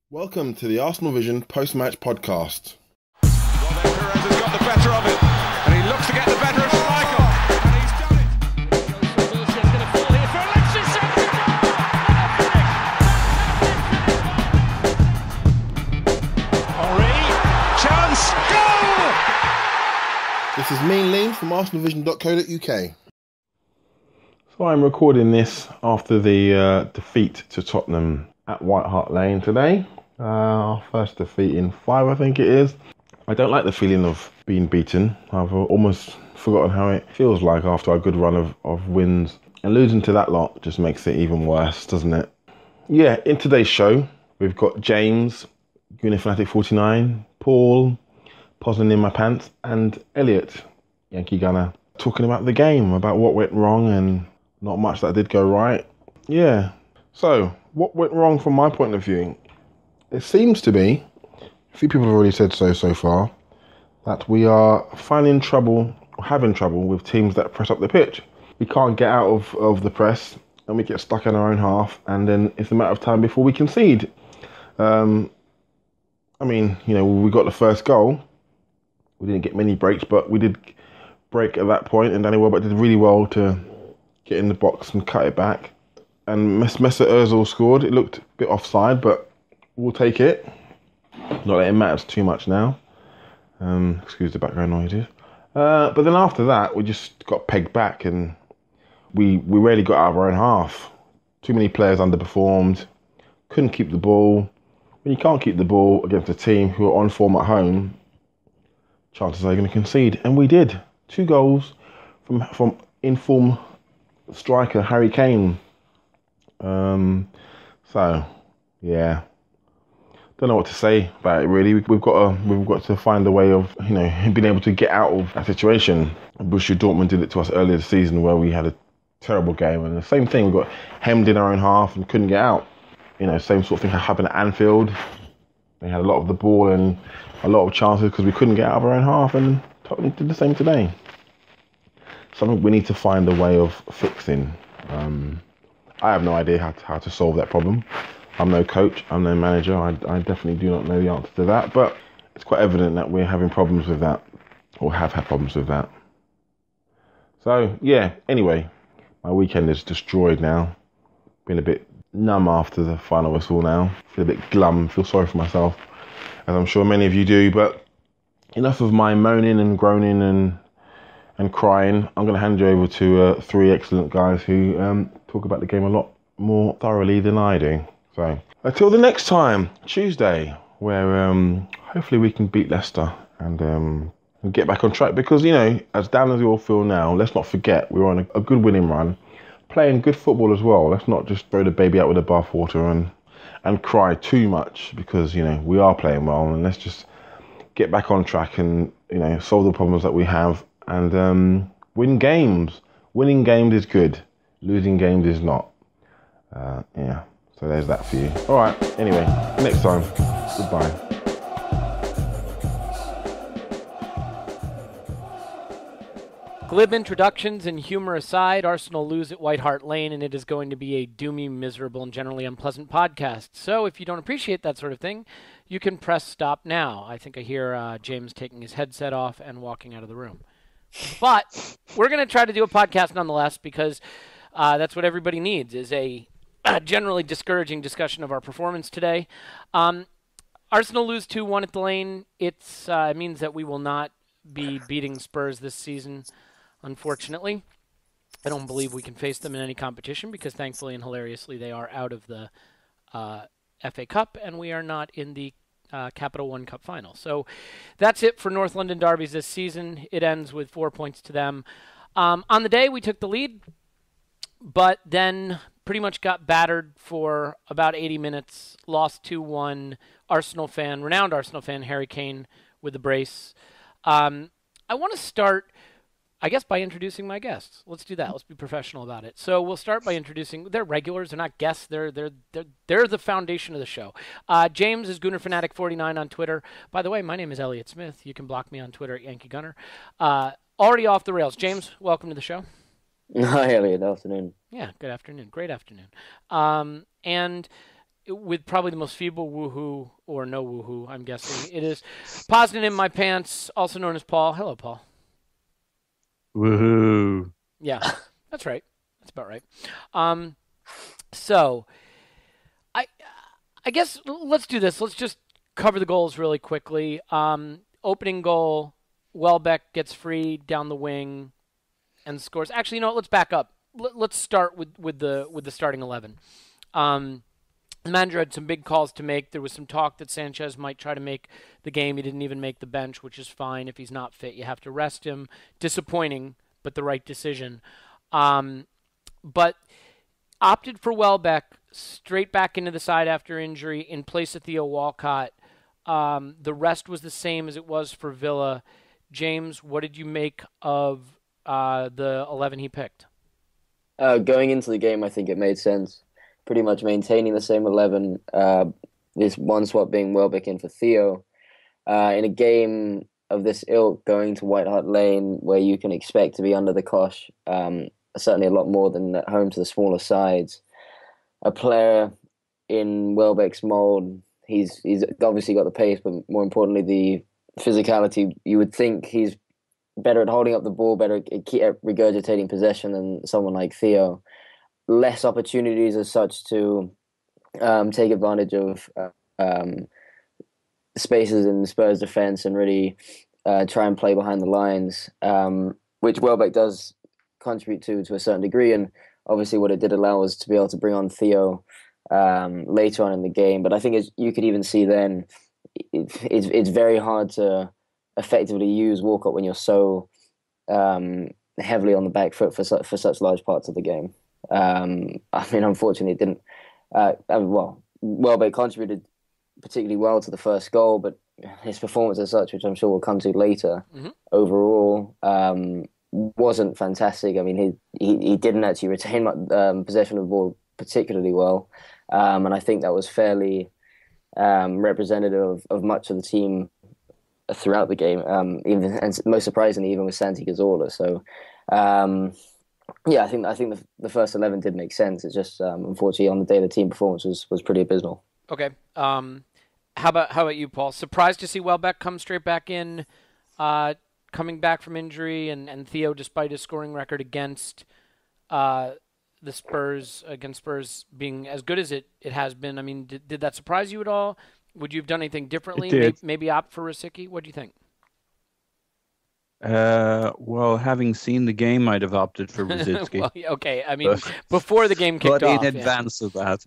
Welcome to the Arsenal Vision post-match podcast. Well, then Perez has got the better of it, and he looks to get the better of Schmeichel, and he's done it. Wilson's going to fall here for Alexis. Henry, chance, goal! This is me and Liam from arsenalvision.co.uk. So I'm recording this after the defeat to Tottenham at White Hart Lane today. Our first defeat in 5, I think it is. I don't like the feeling of being beaten. I've almost forgotten how it feels like after a good run of wins. And losing to that lot just makes it even worse, doesn't it? Yeah, in today's show, we've got James, Fanatic49, Paul, Pozzing in my pants, and Elliot, Yankee Gunner, talking about the game, about what went wrong and not much that did go right. Yeah. So, what went wrong from my point of view? It seems to be, a few people have already said so far, that we are having trouble with teams that press up the pitch. We can't get out of the press and we get stuck in our own half, and then it's a matter of time before we concede. We got the first goal. We didn't get many breaks, but we did break at that point, and Danny Welbeck did really well to get in the box and cut it back. And Mesut Ozil scored. It looked a bit offside, but we'll take it. Not that it matters too much now. Excuse the background noises. But then after that, we just got pegged back, and we rarely got out of our own half. Too many players underperformed. Couldn't keep the ball. When you can't keep the ball against a team who are on form at home, chances are you're going to concede. And we did. 2 goals from in-form striker Harry Kane. Yeah, don't know what to say about it really. We've got to find a way of being able to get out of that situation. Borussia Dortmund did it to us earlier this season, where we had a terrible game, and the same thing. We got hemmed in our own half and couldn't get out. Same sort of thing happened at Anfield. They had a lot of the ball and a lot of chances because we couldn't get out of our own half, and Tottenham did the same today. Something we need to find a way of fixing. I have no idea how to solve that problem. I'm no coach, I'm no manager, I definitely do not know the answer to that, but it's quite evident that we're having problems with that, or have had problems with that. So, yeah, anyway, my weekend is destroyed now. Been a bit numb after the final whistle now. Feel a bit glum, feel sorry for myself, as I'm sure many of you do, but enough of my moaning and groaning and crying. I'm going to hand you over to 3 excellent guys who talk about the game a lot more thoroughly than I do. So until the next time, Tuesday, where hopefully we can beat Leicester and get back on track. Because, as down as we all feel now, let's not forget we're on a good winning run, playing good football as well. Let's not just throw the baby out with the bathwater and cry too much, because, we are playing well, and let's just get back on track and, solve the problems that we have and win games. Winning games is good. Losing games is not. Yeah, so there's that for you. All right, anyway, next time. Goodbye. Glib introductions and humor aside, Arsenal lose at White Hart Lane, and it is going to be a doomy, miserable, and generally unpleasant podcast. So if you don't appreciate that sort of thing, you can press stop now. I think I hear James taking his headset off and walking out of the room. But we're going to try to do a podcast nonetheless, because that's what everybody needs, is a generally discouraging discussion of our performance today. Arsenal lose 2-1 at the Lane. It means that we will not be beating Spurs this season, unfortunately. I don't believe we can face them in any competition, because thankfully and hilariously they are out of the FA Cup, and we are not in the Capital One Cup final. So that's it for North London derbies this season. It ends with 4 points to them. On the day, we took the lead, but then pretty much got battered for about 80 minutes, lost 2-1. Renowned Arsenal fan Harry Kane with the brace. I want to start, I guess, by introducing my guests. Let's do that. Let's be professional about it. So we'll start by introducing, they're regulars, they're not guests, they're the foundation of the show. James is Goonerfanatic49 on Twitter. By the way, my name is Elliot Smith. You can block me on Twitter at Yankee Gunner. Already off the rails. James, welcome to the show. Hi, Elliot. Afternoon. Yeah, good afternoon. Great afternoon. And with probably the most feeble woohoo or no woohoo, I'm guessing. It is Posnan in my pants, also known as Paul. Hello, Paul. Woohoo. Yeah, that's right. That's about right. So I guess let's do this. Let's just cover the goals really quickly. Opening goal, Welbeck gets free down the wing and scores. Actually, let's back up. Let's start with the starting 11. The manager had some big calls to make. There was some talk that Sanchez might try to make the game. He didn't even make the bench, which is fine. If he's not fit, you have to rest him. Disappointing, but the right decision. But opted for Welbeck straight back into the side after injury in place of Theo Walcott. The rest was the same as it was for Villa. James, what did you make of the 11 he picked? Going into the game, I think it made sense. Pretty much maintaining the same 11. This one swap being Welbeck in for Theo. In a game of this ilk, going to White Hart Lane, where you can expect to be under the cosh, certainly a lot more than at home to the smaller sides. A player in Welbeck's mould, he's obviously got the pace, but more importantly, the physicality. You would think he's better at holding up the ball, better at regurgitating possession than someone like Theo. Less opportunities as such to take advantage of spaces in Spurs' defence and really try and play behind the lines, which Welbeck does contribute to a certain degree. And obviously what it did allow was to be able to bring on Theo later on in the game. But I think you could even see then it's very hard to effectively use Walcott when you're so heavily on the back foot for such large parts of the game. I mean, unfortunately, it didn't. Welbeck contributed particularly well to the first goal, but his performance as such, which I'm sure we'll come to later, overall wasn't fantastic. I mean, he didn't actually retain much, possession of the ball particularly well, and I think that was fairly representative of much of the team throughout the game. Even and most surprisingly, even with Santi Cazorla. So. Yeah, I think the first 11 did make sense. It's just unfortunately on the day the team performance was pretty abysmal. Okay. How about you, Paul? Surprised to see Welbeck come straight back in, coming back from injury, and Theo, despite his scoring record against the Spurs, being as good as it has been. I mean, did that surprise you at all? Would you have done anything differently? It did. Maybe opt for Rosicky? What do you think? Well, having seen the game, I'd have opted for Rosicky. Well, okay, I mean, before the game kicked but off. in advance of that,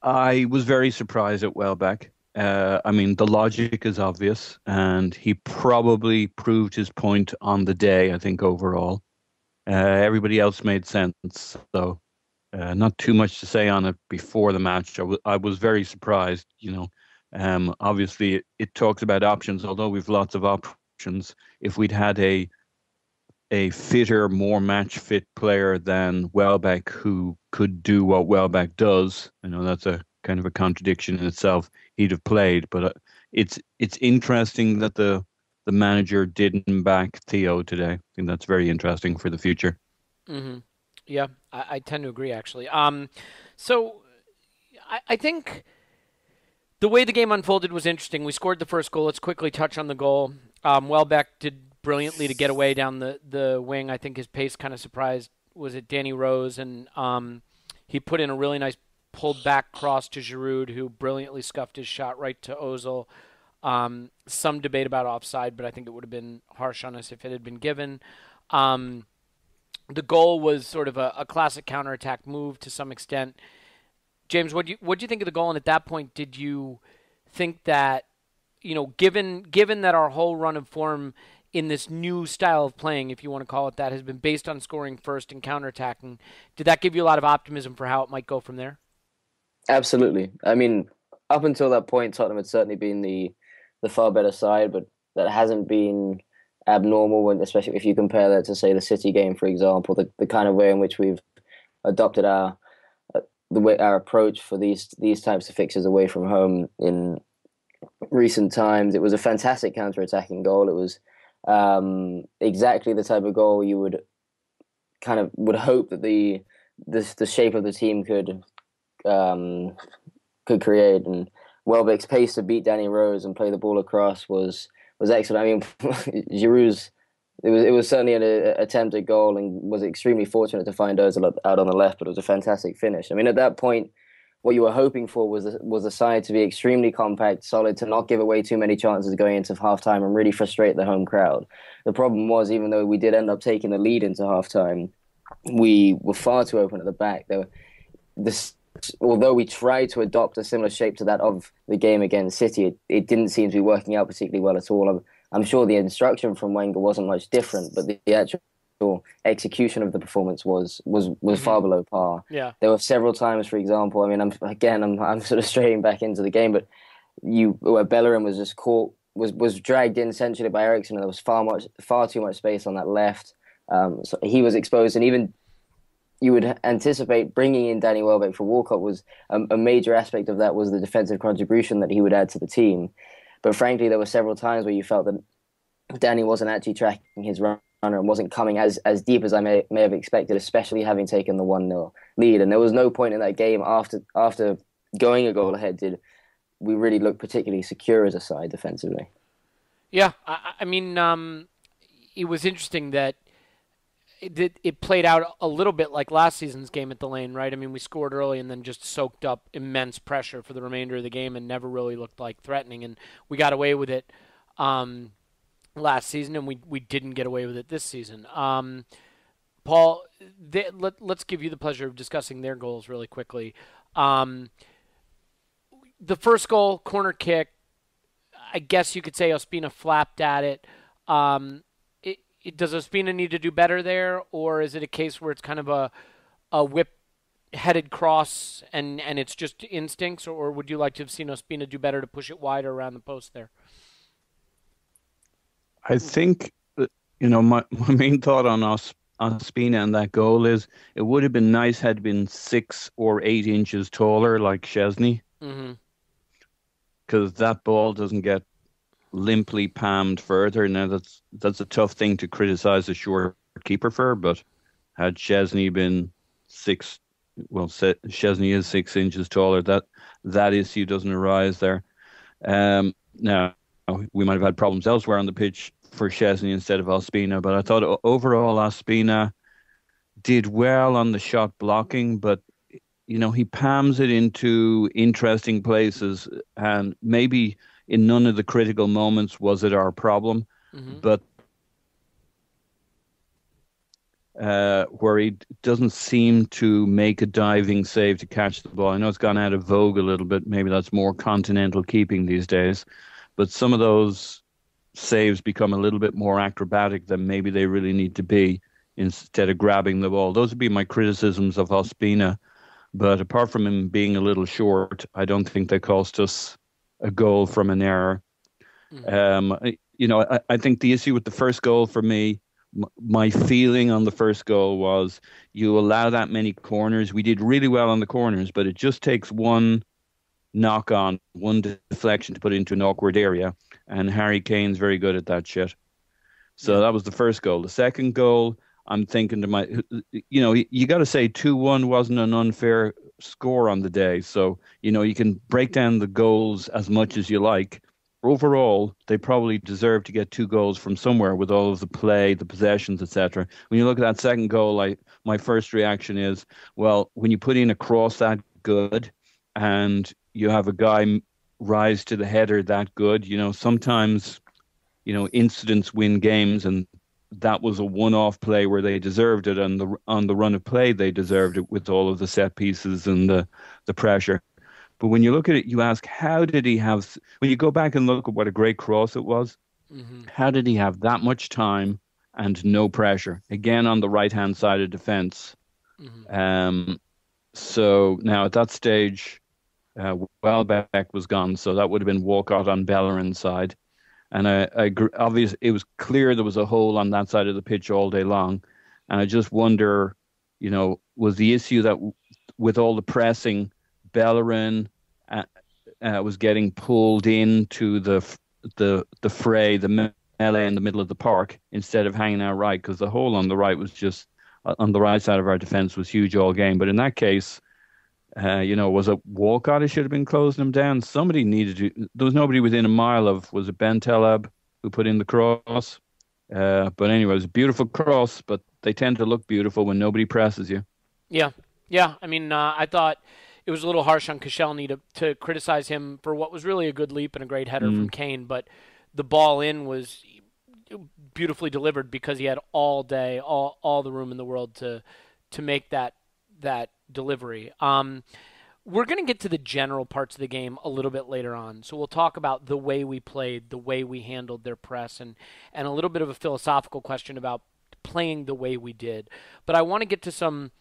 I was very surprised at Welbeck. I mean, the logic is obvious, and he probably proved his point on the day, I think, overall. Everybody else made sense, so not too much to say on it before the match. I was very surprised, obviously, it talks about options, although we've lots of options. If we'd had a fitter, more match-fit player than Welbeck who could do what Welbeck does, I know that's a kind of a contradiction in itself, he'd have played. But it's interesting that the manager didn't back Theo today. I think that's very interesting for the future. Mm-hmm. Yeah, I tend to agree, actually. So I think the way the game unfolded was interesting. We scored the first goal. Let's quickly touch on the goal. Welbeck did brilliantly to get away down the wing. I think his pace kind of surprised, was it Danny Rose? And he put in a really nice pulled back cross to Giroud, who brilliantly scuffed his shot right to Ozil. Some debate about offside, but I think it would have been harsh on us if it had been given. The goal was sort of a classic counterattack move to some extent. James, what do you think of the goal? And at that point, did you think that, given that our whole run of form in this new style of playing, if you want to call it that, has been based on scoring first and counterattacking, did that give you a lot of optimism for how it might go from there? Absolutely. I mean, up until that point, Tottenham had certainly been the far better side, but that hasn't been abnormal, especially if you compare that to, say, the City game, for example, the kind of way in which we've adopted our approach for these types of fixtures away from home in recent times. It was a fantastic counter-attacking goal. It was exactly the type of goal you would hope that the shape of the team could could create, and Welbeck's pace to beat Danny Rose and play the ball across was excellent. I mean, Giroud's it was certainly an attempted goal, and was extremely fortunate to find Ozil out on the left, but it was a fantastic finish. I mean, at that point, what you were hoping for was a side to be extremely compact, solid, to not give away too many chances going into halftime and really frustrate the home crowd. The problem was, even though we did end up taking the lead into halftime, we were far too open at the back. Although we tried to adopt a similar shape to that of the game against City, it didn't seem to be working out particularly well at all. I'm sure the instruction from Wenger wasn't much different, but the actual execution of the performance was far below par. Yeah. There were several times, for example, I mean, I'm sort of straying back into the game, but where Bellerin was just caught, was dragged in essentially by Eriksen, and there was far too much space on that left. So he was exposed, and even you would anticipate bringing in Danny Welbeck for Walcott was a major aspect of that was the defensive contribution that he would add to the team. But frankly, there were several times where you felt that Danny wasn't actually tracking his runner and wasn't coming as deep as I may have expected, especially having taken the 1-0 lead. And there was no point in that game after going a goal ahead did we really look particularly secure as a side defensively. Yeah, I mean, it was interesting that it played out a little bit like last season's game at the Lane, right? I mean, we scored early and then just soaked up immense pressure for the remainder of the game and never really looked like threatening. And we got away with it last season, and we didn't get away with it this season. Paul, let's give you the pleasure of discussing their goals really quickly. The first goal, corner kick, I guess you could say Ospina flapped at it. Does Ospina need to do better there, or is it a case where it's kind of a whip-headed cross and it's just instincts, or would you like to have seen Ospina do better to push it wider around the post there? I think, my main thought on Ospina and that goal is it would have been nice had been 6 or 8 inches taller like Szczesny, because that ball doesn't get limply palmed further. Now that's a tough thing to criticize a short keeper for, but had Szczesny been Szczesny is 6 inches taller, that issue doesn't arise there. Now we might have had problems elsewhere on the pitch for Szczesny instead of Ospina, but I thought overall Ospina did well on the shot blocking, but he palms it into interesting places, and maybe in none of the critical moments was it our problem, but where he doesn't seem to make a diving save to catch the ball. I know it's gone out of vogue a little bit. Maybe that's more continental keeping these days, but some of those saves become a little bit more acrobatic than maybe they really need to be instead of grabbing the ball. Those would be my criticisms of Ospina. But apart from him being a little short, I don't think they cost us a goal from an error. I think the issue with the first goal for me, my feeling on the first goal was you allow that many corners. We did really well on the corners, but it just takes one knock on, one deflection to put it into an awkward area. And Harry Kane's very good at that shit. So that was the first goal. The second goal, I'm thinking you got to say 2-1 wasn't an unfair score on the day. So, you can break down the goals as much as you like. Overall, they probably deserve to get 2 goals from somewhere with all of the play, the possessions, etc. When you look at that second goal, my first reaction is, well, when you put in a cross that good and you have a guy rise to the header that good, sometimes, incidents win games, and that was a one-off play where they deserved it, and on the run of play they deserved it with all of the set pieces and the pressure. But when you look at it, you ask, how did he have? When you go back and look at what a great cross it was, how did he have that much time and no pressure? Again, on the right-hand side of defence. So now at that stage, Welbeck was gone, so that would have been Walcott on Bellerin's side. And I agree, obviously, it was clear there was a hole on that side of the pitch all day long. And I just wonder, was the issue that with all the pressing, Bellerin was getting pulled into the fray, the melee in the middle of the park, instead of hanging out right, because the hole on the right was just, on the right side of our defence was huge all game. But in that case, Was it Walcott who should have been closing him down? Somebody needed to. There was nobody within a mile of, was it Ben Telab who put in the cross? But anyway, it was a beautiful cross, but they tend to look beautiful when nobody presses you. Yeah. Yeah. I mean, I thought it was a little harsh on Koscielny to criticize him for what was really a good leap and a great header from Kane, but the ball in was beautifully delivered because he had all day, all the room in the world to make that delivery. We're going to get to the general parts of the game a little bit later on. So we'll talk about the way we played, the way we handled their press, and a little bit of a philosophical question about playing the way we did. But I want to get to some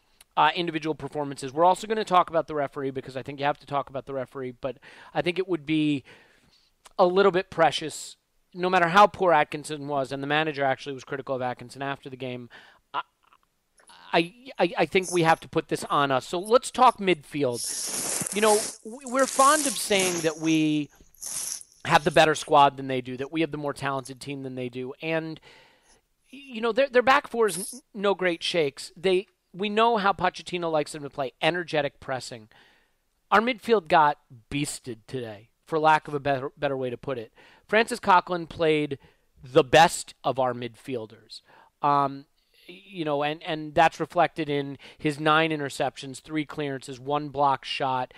individual performances. We're also going to talk about the referee because I think you have to talk about the referee, but I think it would be a little bit precious, no matter how poor Atkinson was, and the manager actually was critical of Atkinson after the game. I think we have to put this on us. So let's talk midfield. We're fond of saying that we have the better squad than they do, that we have the more talented team than they do. And, their back four is no great shakes. We know how Pochettino likes them to play, energetic pressing. Our midfield got beasted today, for lack of a better way to put it. Francis Coquelin played the best of our midfielders. And that's reflected in his 9 interceptions, 3 clearances, 1 block shot.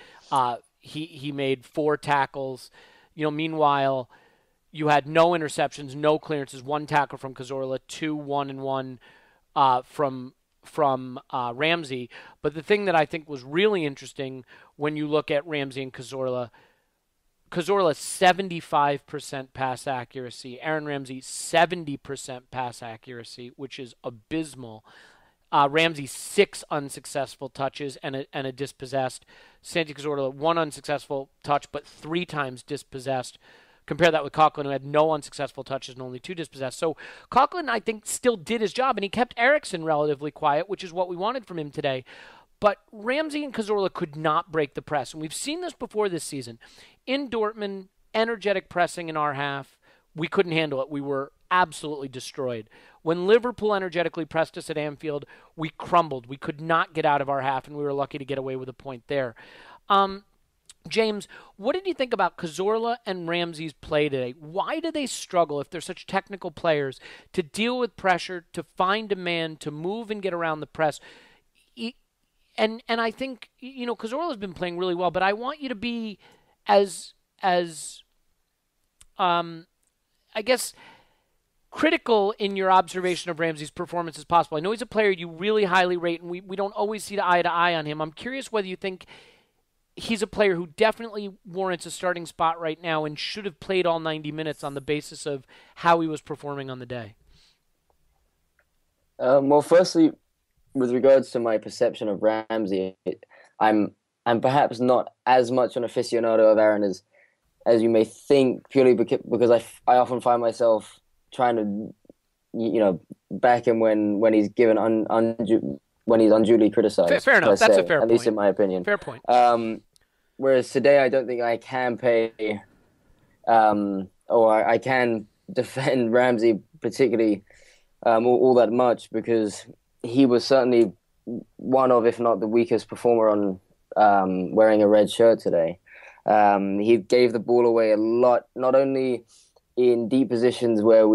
He made 4 tackles. Meanwhile, you had no interceptions, no clearances, 1 tackle from Cazorla, 2 1-and-1 from Ramsey. But the thing that I think was really interesting when you look at Ramsey and Cazorla 75% pass accuracy. Aaron Ramsey 70% pass accuracy, which is abysmal. Ramsey 6 unsuccessful touches and a dispossessed. Santi Cazorla 1 unsuccessful touch, but 3 times dispossessed. Compare that with Coquelin, who had no unsuccessful touches and only 2 dispossessed. So Coquelin, I think, still did his job, and he kept Eriksson relatively quiet, which is what we wanted from him today. But Ramsey and Cazorla could not break the press, and we've seen this before this season. In Dortmund, energetic pressing in our half, we couldn't handle it. We were absolutely destroyed. When Liverpool energetically pressed us at Anfield, we crumbled. We could not get out of our half, and we were lucky to get away with a point there. James, what did you think about Cazorla and Ramsey's play today? Why do they struggle, if they're such technical players, to deal with pressure, to find a man, to move and get around the press? And I think, Cazorla's been playing really well, but I want you to be as I guess, critical in your observation of Ramsey's performance as possible. I know he's a player you really highly rate, and we don't always see eye to eye on him. I'm curious whether you think he's a player who definitely warrants a starting spot right now and should have played all 90 minutes on the basis of how he was performing on the day. Well, firstly, with regards to my perception of Ramsey, I'm perhaps not as much an aficionado of Aaron as you may think, purely because I often find myself trying to, back him when he's given when he's unduly criticized. Fair enough. That's a fair point. At least in my opinion. Fair point. Whereas today, I don't think I can pay, or I can defend Ramsey particularly all that much, because he was certainly one of, if not the weakest performer on wearing a red shirt today. He gave the ball away a lot, not only in deep positions where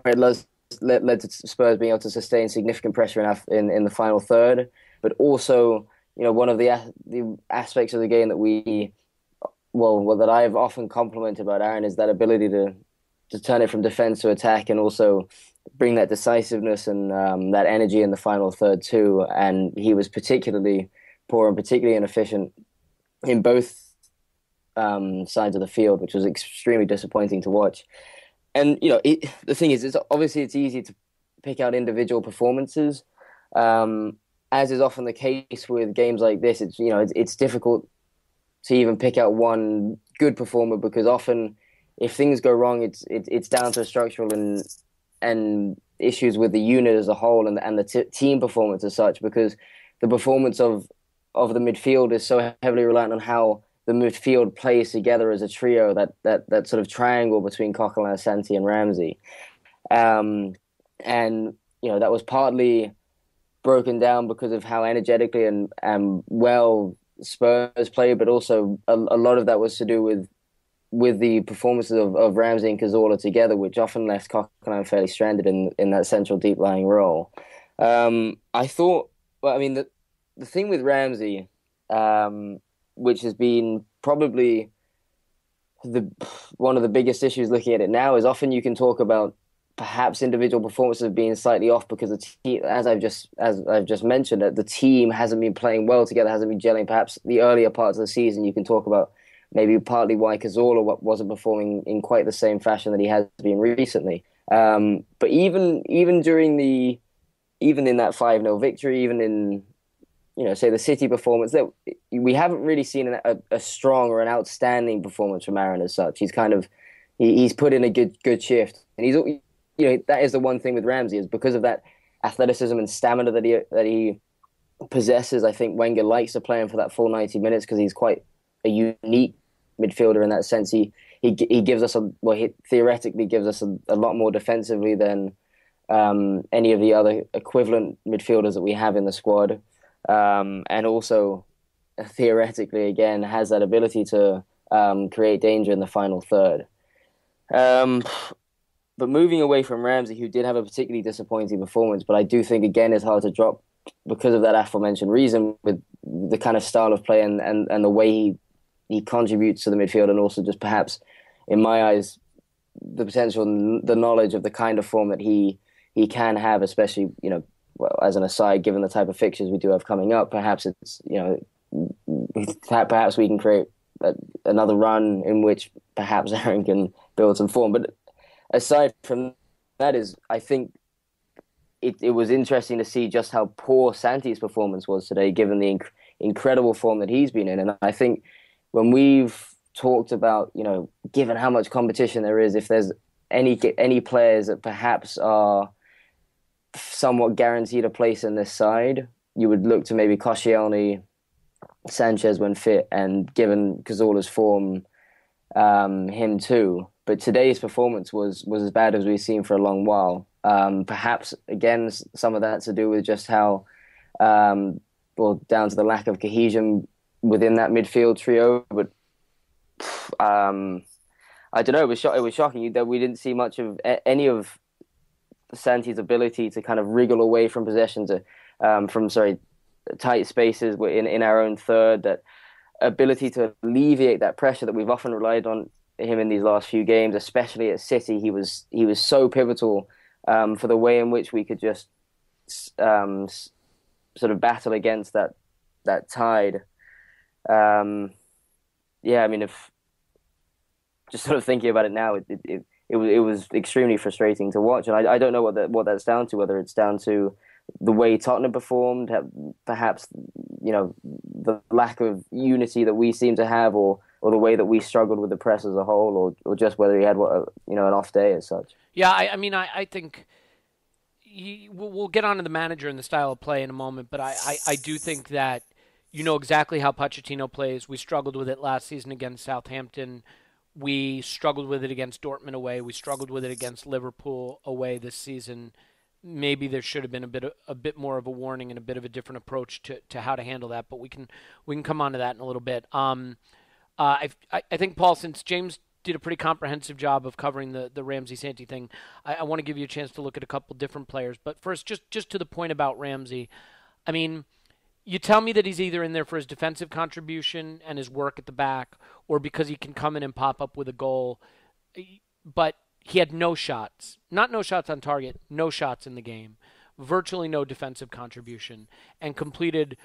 it led to Spurs being able to sustain significant pressure in the final third, but also, one of the aspects of the game that that I've often complimented about Aaron is that ability to turn it from defense to attack, and also bring that decisiveness and that energy in the final third too. And he was particularly poor and particularly inefficient in both sides of the field, which was extremely disappointing to watch. And the thing is, it's easy to pick out individual performances, as is often the case with games like this. It's difficult to even pick out one good performer, because often if things go wrong, it's down to structural and issues with the unit as a whole and the team performance as such, because the performance of the midfield is so heavily reliant on how the midfield plays together as a trio, that sort of triangle between Coquelin, Asante, and Ramsey. And that was partly broken down because of how energetically and well Spurs played, but also a lot of that was to do with the performances of Ramsey and Cazorla together, which often left Coquelin fairly stranded in that central deep lying role. I thought, well, I mean, the thing with Ramsey, which has been probably one of the biggest issues looking at it now, is often you can talk about perhaps individual performances being slightly off because the team, as I've just mentioned, that the team hasn't been playing well together, hasn't been gelling. Perhaps the earlier parts of the season, you can talk about maybe partly why Cazorla wasn't performing in quite the same fashion that he has been recently. But even in that 5-0 victory, even in say the City performance, that we haven't really seen a strong or an outstanding performance from Aaron as such. He's put in a good shift, and he's that is the one thing with Ramsey, is because of that athleticism and stamina that he possesses. I think Wenger likes to play him for that full 90 minutes because he's quite a unique midfielder in that sense. He gives us he theoretically gives us a lot more defensively than any of the other equivalent midfielders that we have in the squad, and also theoretically again has that ability to create danger in the final third. But moving away from Ramsey, who did have a particularly disappointing performance, but I do think again is hard to drop because of that aforementioned reason, with the kind of style of play and the way he contributes to the midfield, and also just perhaps, in my eyes, the potential and the knowledge of the kind of form that he can have, especially, as an aside, given the type of fixtures we do have coming up, perhaps it's, perhaps we can create another run in which perhaps Aaron can build some form. But aside from that, I think it was interesting to see just how poor Santi's performance was today, given the incredible form that he's been in. And I think when we've talked about, given how much competition there is, if there's any players that perhaps are somewhat guaranteed a place in this side, you would look to maybe Koscielny, Sanchez when fit, and given Cazorla's form, him too. But today's performance was as bad as we've seen for a long while. Perhaps, again, some of that to do with just how, down to the lack of cohesion within that midfield trio. But I don't know, it was shocking that we didn't see much of any of Santi's ability to kind of wriggle away from possession from tight spaces in our own third. That ability to alleviate that pressure that we've often relied on him in these last few games, especially at City. He was so pivotal for the way in which we could just sort of battle against that tide. If just sort of thinking about it now, it was extremely frustrating to watch, and I don't know what that's down to. Whether it's down to the way Tottenham performed, perhaps the lack of unity that we seem to have, or the way that we struggled with the press as a whole, or just whether he had an off day as such. Yeah, I think we'll get on to the manager and the style of play in a moment, but I do think that exactly how Pochettino plays. We struggled with it last season against Southampton. We struggled with it against Dortmund away. We struggled with it against Liverpool away this season. Maybe there should have been a bit more of a warning and a bit of a different approach to how to handle that, but we can come on to that in a little bit. I think, Paul, since James did a pretty comprehensive job of covering the Ramsey Santi thing, I want to give you a chance to look at a couple different players. But first, just to the point about Ramsey, I mean, you tell me that he's either in there for his defensive contribution and his work at the back, or because he can come in and pop up with a goal. But he had no shots. Not no shots on target, no shots in the game. Virtually no defensive contribution. And completed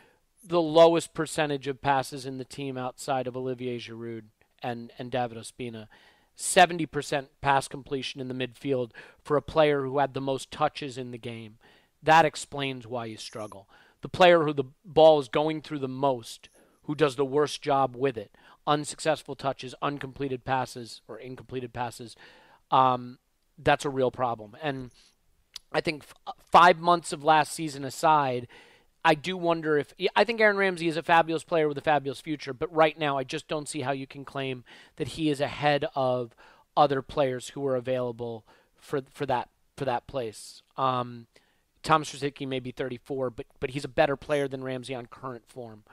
the lowest percentage of passes in the team outside of Olivier Giroud and David Ospina. 70% pass completion in the midfield for a player who had the most touches in the game. That explains why you struggle. The player who the ball is going through the most, who does the worst job with it, unsuccessful touches, uncompleted passes, or incompleted passes, that's a real problem. And I think 5 months of last season aside, I do wonder I think Aaron Ramsey is a fabulous player with a fabulous future, but right now I just don't see how you can claim that he is ahead of other players who are available for that place. Thomas Rosicky may be 34, but he's a better player than Ramsey on current form.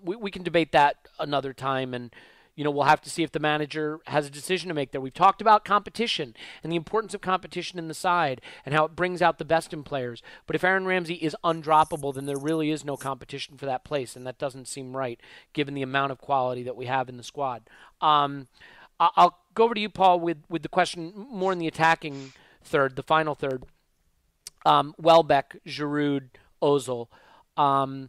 We can debate that another time, and we'll have to see if the manager has a decision to make there. We've talked about competition and the importance of competition in the side and how it brings out the best in players. But if Aaron Ramsey is undroppable, then there really is no competition for that place, and that doesn't seem right given the amount of quality that we have in the squad. I'll go over to you, Paul, with the question more in the attacking third, the final third. Welbeck, Giroud, Ozil. Mesut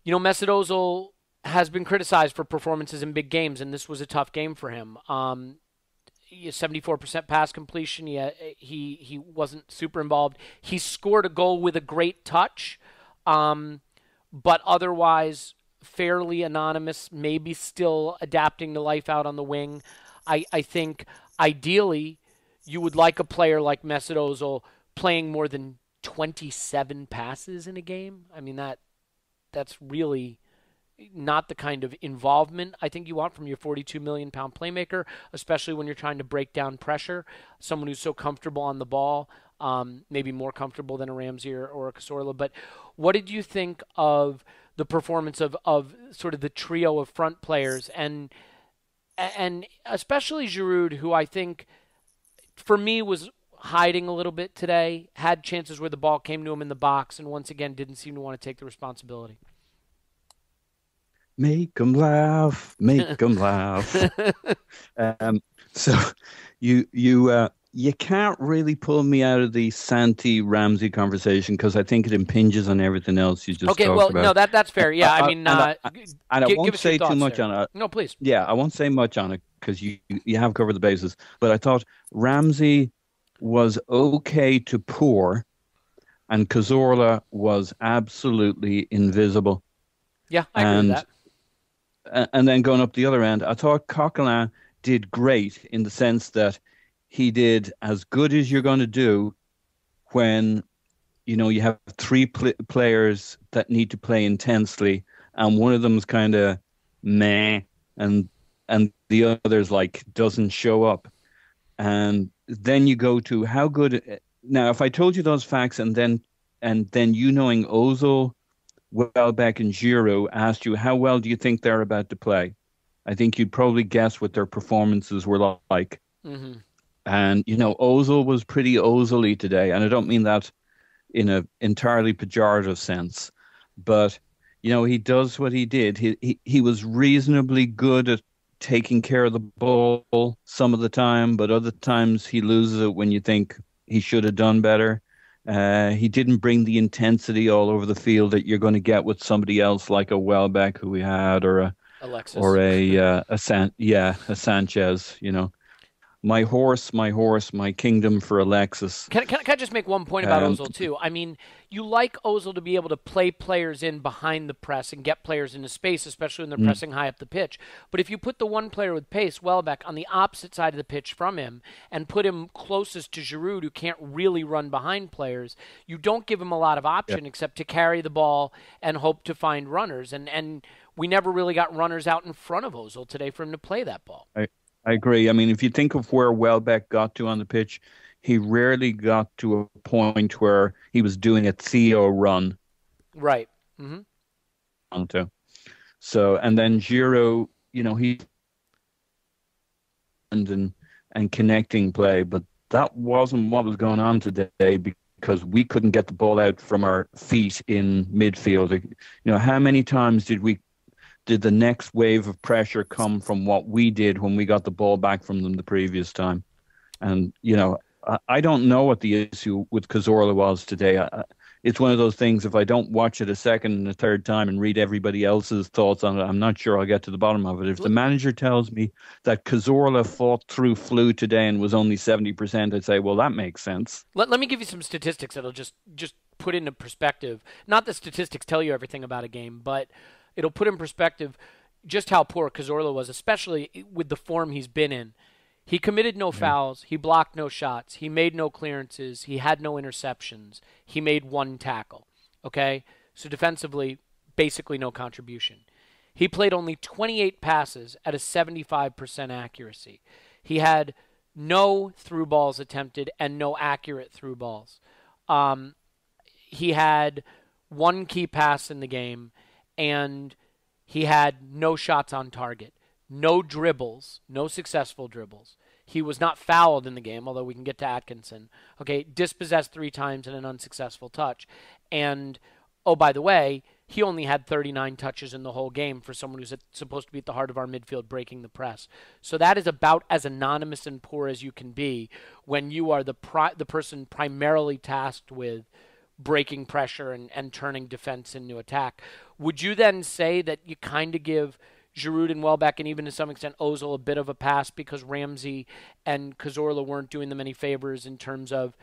Ozil has been criticized for performances in big games, and this was a tough game for him. 74% pass completion. He wasn't super involved. He scored a goal with a great touch, but otherwise fairly anonymous, maybe still adapting to life out on the wing. I think ideally you would like a player like Mesut Ozil playing more than 27 passes in a game. I mean, that's really not the kind of involvement I think you want from your 42 million pound playmaker, especially when you're trying to break down pressure. Someone who's so comfortable on the ball, maybe more comfortable than a Ramsey or a Cazorla. But what did you think of the performance of sort of the trio of front players and especially Giroud, who I think for me was hiding a little bit today, had chances where the ball came to him in the box, and once again didn't seem to want to take the responsibility. Make them laugh, make them laugh. So you can't really pull me out of the Santi Ramsey conversation because I think it impinges on everything else you just talked about. No, that's fair. Yeah, I mean, I won't say too much there. on it. No, please. Yeah, I won't say much on it because you have covered the bases. But I thought Ramsey was okay to poor, and Cazorla was absolutely invisible. Yeah, I agree with that. And then going up the other end, I thought Coquelin did great in the sense that he did as good as you're going to do when you have three players that need to play intensely, and one of them's kind of meh, and the other's like doesn't show up, and then you go to how good. Now, if I told you those facts, and then knowing Ozil, Welbeck, and Giroud asked you how well do you think they're about to play, I think you'd probably guess what their performances were like. Mm-hmm. And Ozil was pretty Ozil-y today, and I don't mean that in an entirely pejorative sense, but he does what he did. He was reasonably good at taking care of the ball some of the time, but other times he loses it when you think he should have done better. He didn't bring the intensity all over the field that you're going to get with somebody else like a Welbeck who we had, or a Alexis, or a Sanchez. My horse, my kingdom for Alexis. Can I just make one point about Ozil, too? I mean, you like Ozil to be able to play players in behind the press and get players into space, especially when they're pressing high up the pitch. But if you put the one player with pace, Welbeck, on the opposite side of the pitch from him and put him closest to Giroud, who can't really run behind players, you don't give him a lot of option except to carry the ball and hope to find runners. And we never really got runners out in front of Ozil today for him to play that ball. I agree. I mean, if you think of where Welbeck got to on the pitch, he rarely got to a point where he was doing a Theo run. Right. Mm-hmm. So, and then Giroud, he and connecting play, but that wasn't what was going on today because we couldn't get the ball out from our feet in midfield. How many times did the next wave of pressure come from what we did when we got the ball back from them the previous time? And, I don't know what the issue with Cazorla was today. It's one of those things, if I don't watch it a second and a third time and read everybody else's thoughts on it, I'm not sure I'll get to the bottom of it. If the manager tells me that Cazorla flew through today and was only 70%, I'd say, well, that makes sense. Let me give you some statistics that'll just put into perspective. Not that statistics tell you everything about a game, but it'll put in perspective just how poor Cazorla was, especially with the form he's been in. He committed no fouls. He blocked no shots. He made no clearances. He had no interceptions. He made one tackle. Okay? So defensively, basically no contribution. He played only 28 passes at a 75% accuracy. He had no through balls attempted and no accurate through balls. he had one key pass in the game, and he had no shots on target, no dribbles, no successful dribbles. He was not fouled in the game, although we can get to Atkinson. Okay, dispossessed 3 times in an unsuccessful touch. And, oh, by the way, he only had 39 touches in the whole game for someone who's supposed to be at the heart of our midfield breaking the press. So that is about as anonymous and poor as you can be when you are the person primarily tasked with breaking pressure and turning defense into attack. Would you then say that you kind of give Giroud and Welbeck, and even to some extent Ozil, a bit of a pass because Ramsey and Cazorla weren't doing them any favors in terms of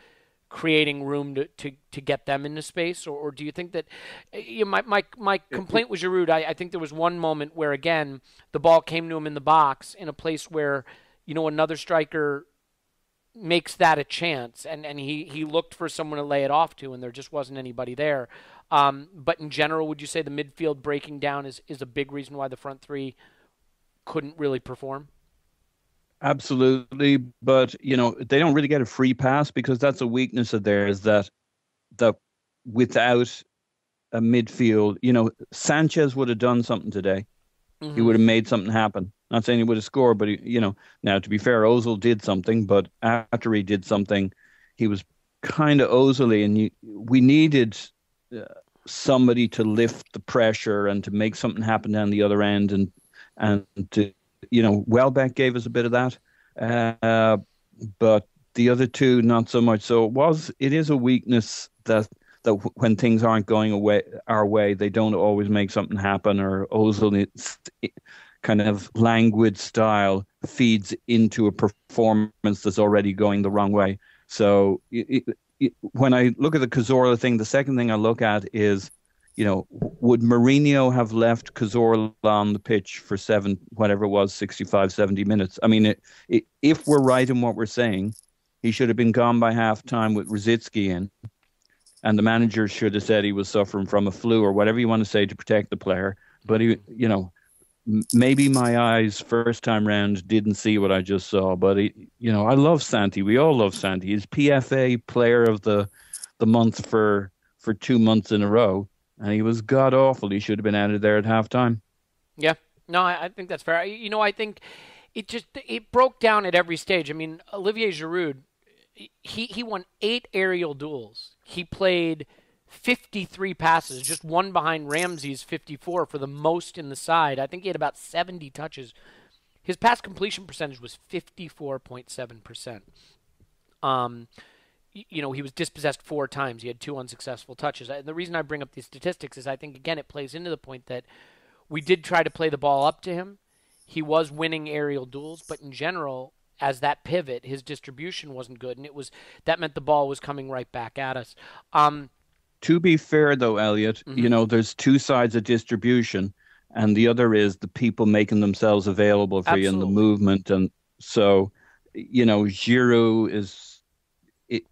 creating room to get them into space? Or do you think that my complaint with Giroud, I think there was one moment where, again, the ball came to him in the box in a place where, another striker makes that a chance, and he looked for someone to lay it off to, and there just wasn't anybody there. But in general, would you say the midfield breaking down is a big reason why the front three couldn't really perform? Absolutely, but they don't really get a free pass because that's a weakness of theirs, that without a midfield, Sanchez would have done something today. Mm-hmm. He would have made something happen. Not saying he would have scored, but now to be fair, Ozil did something, but after he did something, he was kind of Ozil-y, and we needed somebody to lift the pressure and to make something happen down the other end, and to Welbeck gave us a bit of that, but the other two not so much. So it is a weakness that when things aren't going our way, they don't always make something happen, or Ozil kind of languid style feeds into a performance that's already going the wrong way. So when I look at the Cazorla thing, the second thing I look at is, would Mourinho have left Cazorla on the pitch for 65, 70 minutes? I mean, if we're right in what we're saying, he should have been gone by half time with Rosicky in, and the manager should have said he was suffering from a flu or whatever you want to say to protect the player. But maybe my eyes first time round didn't see what I just saw. But I love Santi. We all love Santi. He's PFA Player of the Month for 2 months in a row, and he was god awful. He should have been out of there at halftime. Yeah, no, I think that's fair. I think it broke down at every stage. I mean, Olivier Giroud, he won 8 aerial duels. He played 53 passes, just one behind Ramsey's 54 for the most in the side. I think he had about 70 touches. His pass completion percentage was 54.7%. He was dispossessed 4 times. He had 2 unsuccessful touches. And the reason I bring up these statistics is I think, again, it plays into the point that we did try to play the ball up to him. He was winning aerial duels, but in general, as that pivot, his distribution wasn't good, and that meant the ball was coming right back at us. To be fair, though, Elliot, Mm-hmm. There's 2 sides of distribution, and the other is the people making themselves available for you in the movement. And so, Giroud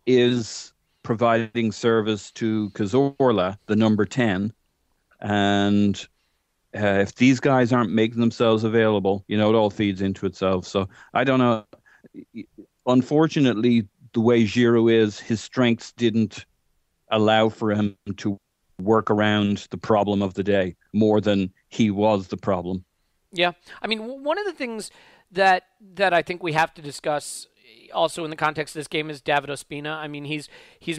is providing service to Cazorla, the number 10, and if these guys aren't making themselves available, it all feeds into itself. So I don't know. Unfortunately, the way Giroud is, his strengths didn't allow for him to work around the problem of the day more than he was the problem. Yeah. I mean, one of the things that I think we have to discuss also in the context of this game is David Ospina. I mean, he's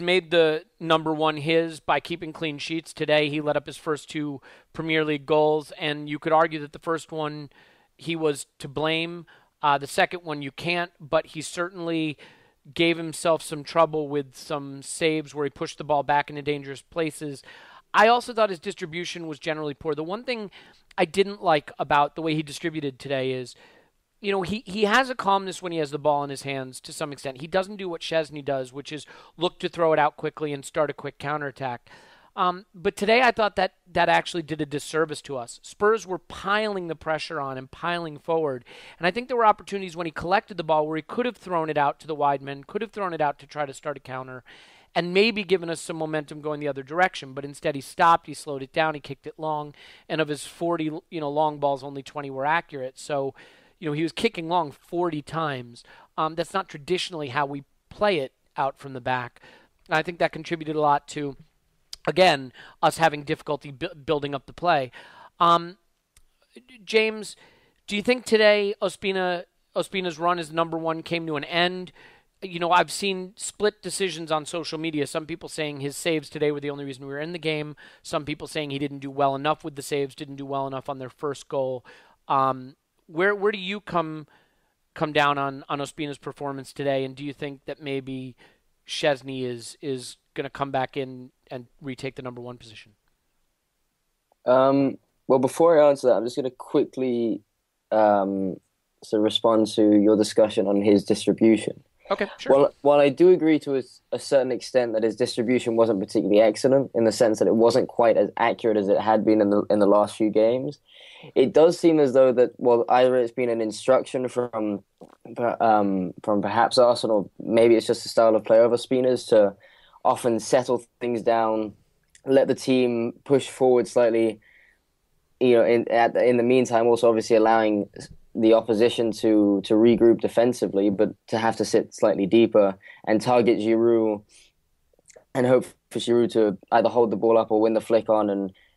made the number one his by keeping clean sheets. Today, he let up his first 2 Premier League goals, and you could argue that the first one he was to blame. The second one you can't, but he certainly gave himself some trouble with some saves where he pushed the ball back into dangerous places. I also thought his distribution was generally poor. The one thing I didn't like about the way he distributed today is, he has a calmness when he has the ball in his hands to some extent. He doesn't do what Szczesny does, which is look to throw it out quickly and start a quick counterattack. But today I thought that actually did a disservice to us. Spurs were piling the pressure on and piling forward. And I think there were opportunities when he collected the ball where he could have thrown it out to the wide men, could have thrown it out to try to start a counter, and maybe given us some momentum going the other direction. But instead he stopped, he slowed it down, he kicked it long, and of his 40 long balls, only 20 were accurate. So he was kicking long 40 times. That's not traditionally how we play it out from the back. I think that contributed a lot to again, us having difficulty building up the play. James, do you think today Ospina's run as number one came to an end? I've seen split decisions on social media. Some people saying his saves today were the only reason we were in the game. Some people saying he didn't do well enough with the saves, didn't do well enough on their first goal. Where do you come down on Ospina's performance today? And do you think that maybe Szczesny is going to come back in and retake the number one position? Well, before I answer that, I'm just going to quickly respond to your discussion on his distribution. Okay, sure. While I do agree to a certain extent that his distribution wasn't particularly excellent, in the sense that it wasn't quite as accurate as it had been in the last few games, it does seem as though that, well, either it's been an instruction from perhaps Arsenal, maybe it's just the style of play of Ospina's to often settle things down, let the team push forward slightly. In the meantime, also obviously allowing the opposition to regroup defensively, but to have to sit slightly deeper and target Giroud and hope for Giroud to either hold the ball up or win the flick on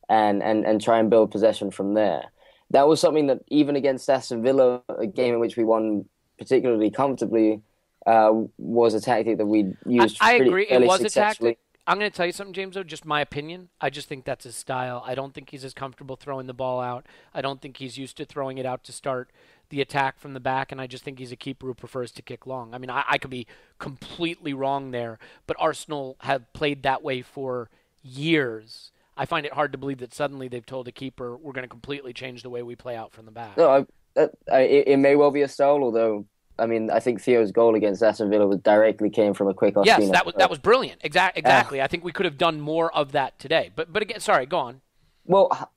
and try and build possession from there. That was something that even against Aston Villa, a game in which we won particularly comfortably, was a tactic that we used. I agree. It was a tactic. I'm going to tell you something, James, though, just my opinion. I just think that's his style. I don't think he's as comfortable throwing the ball out. I don't think he's used to throwing it out to start the attack from the back, and I just think he's a keeper who prefers to kick long. I mean, I could be completely wrong there, but Arsenal have played that way for years. I find it hard to believe that suddenly they've told a keeper, we're going to completely change the way we play out from the back. No, it may well be a style, although I mean, I think Theo's goal against Aston Villa directly came from a quick Ospina. Yes, that was brilliant. Exactly. I think we could have done more of that today. But again, sorry, go on. Well,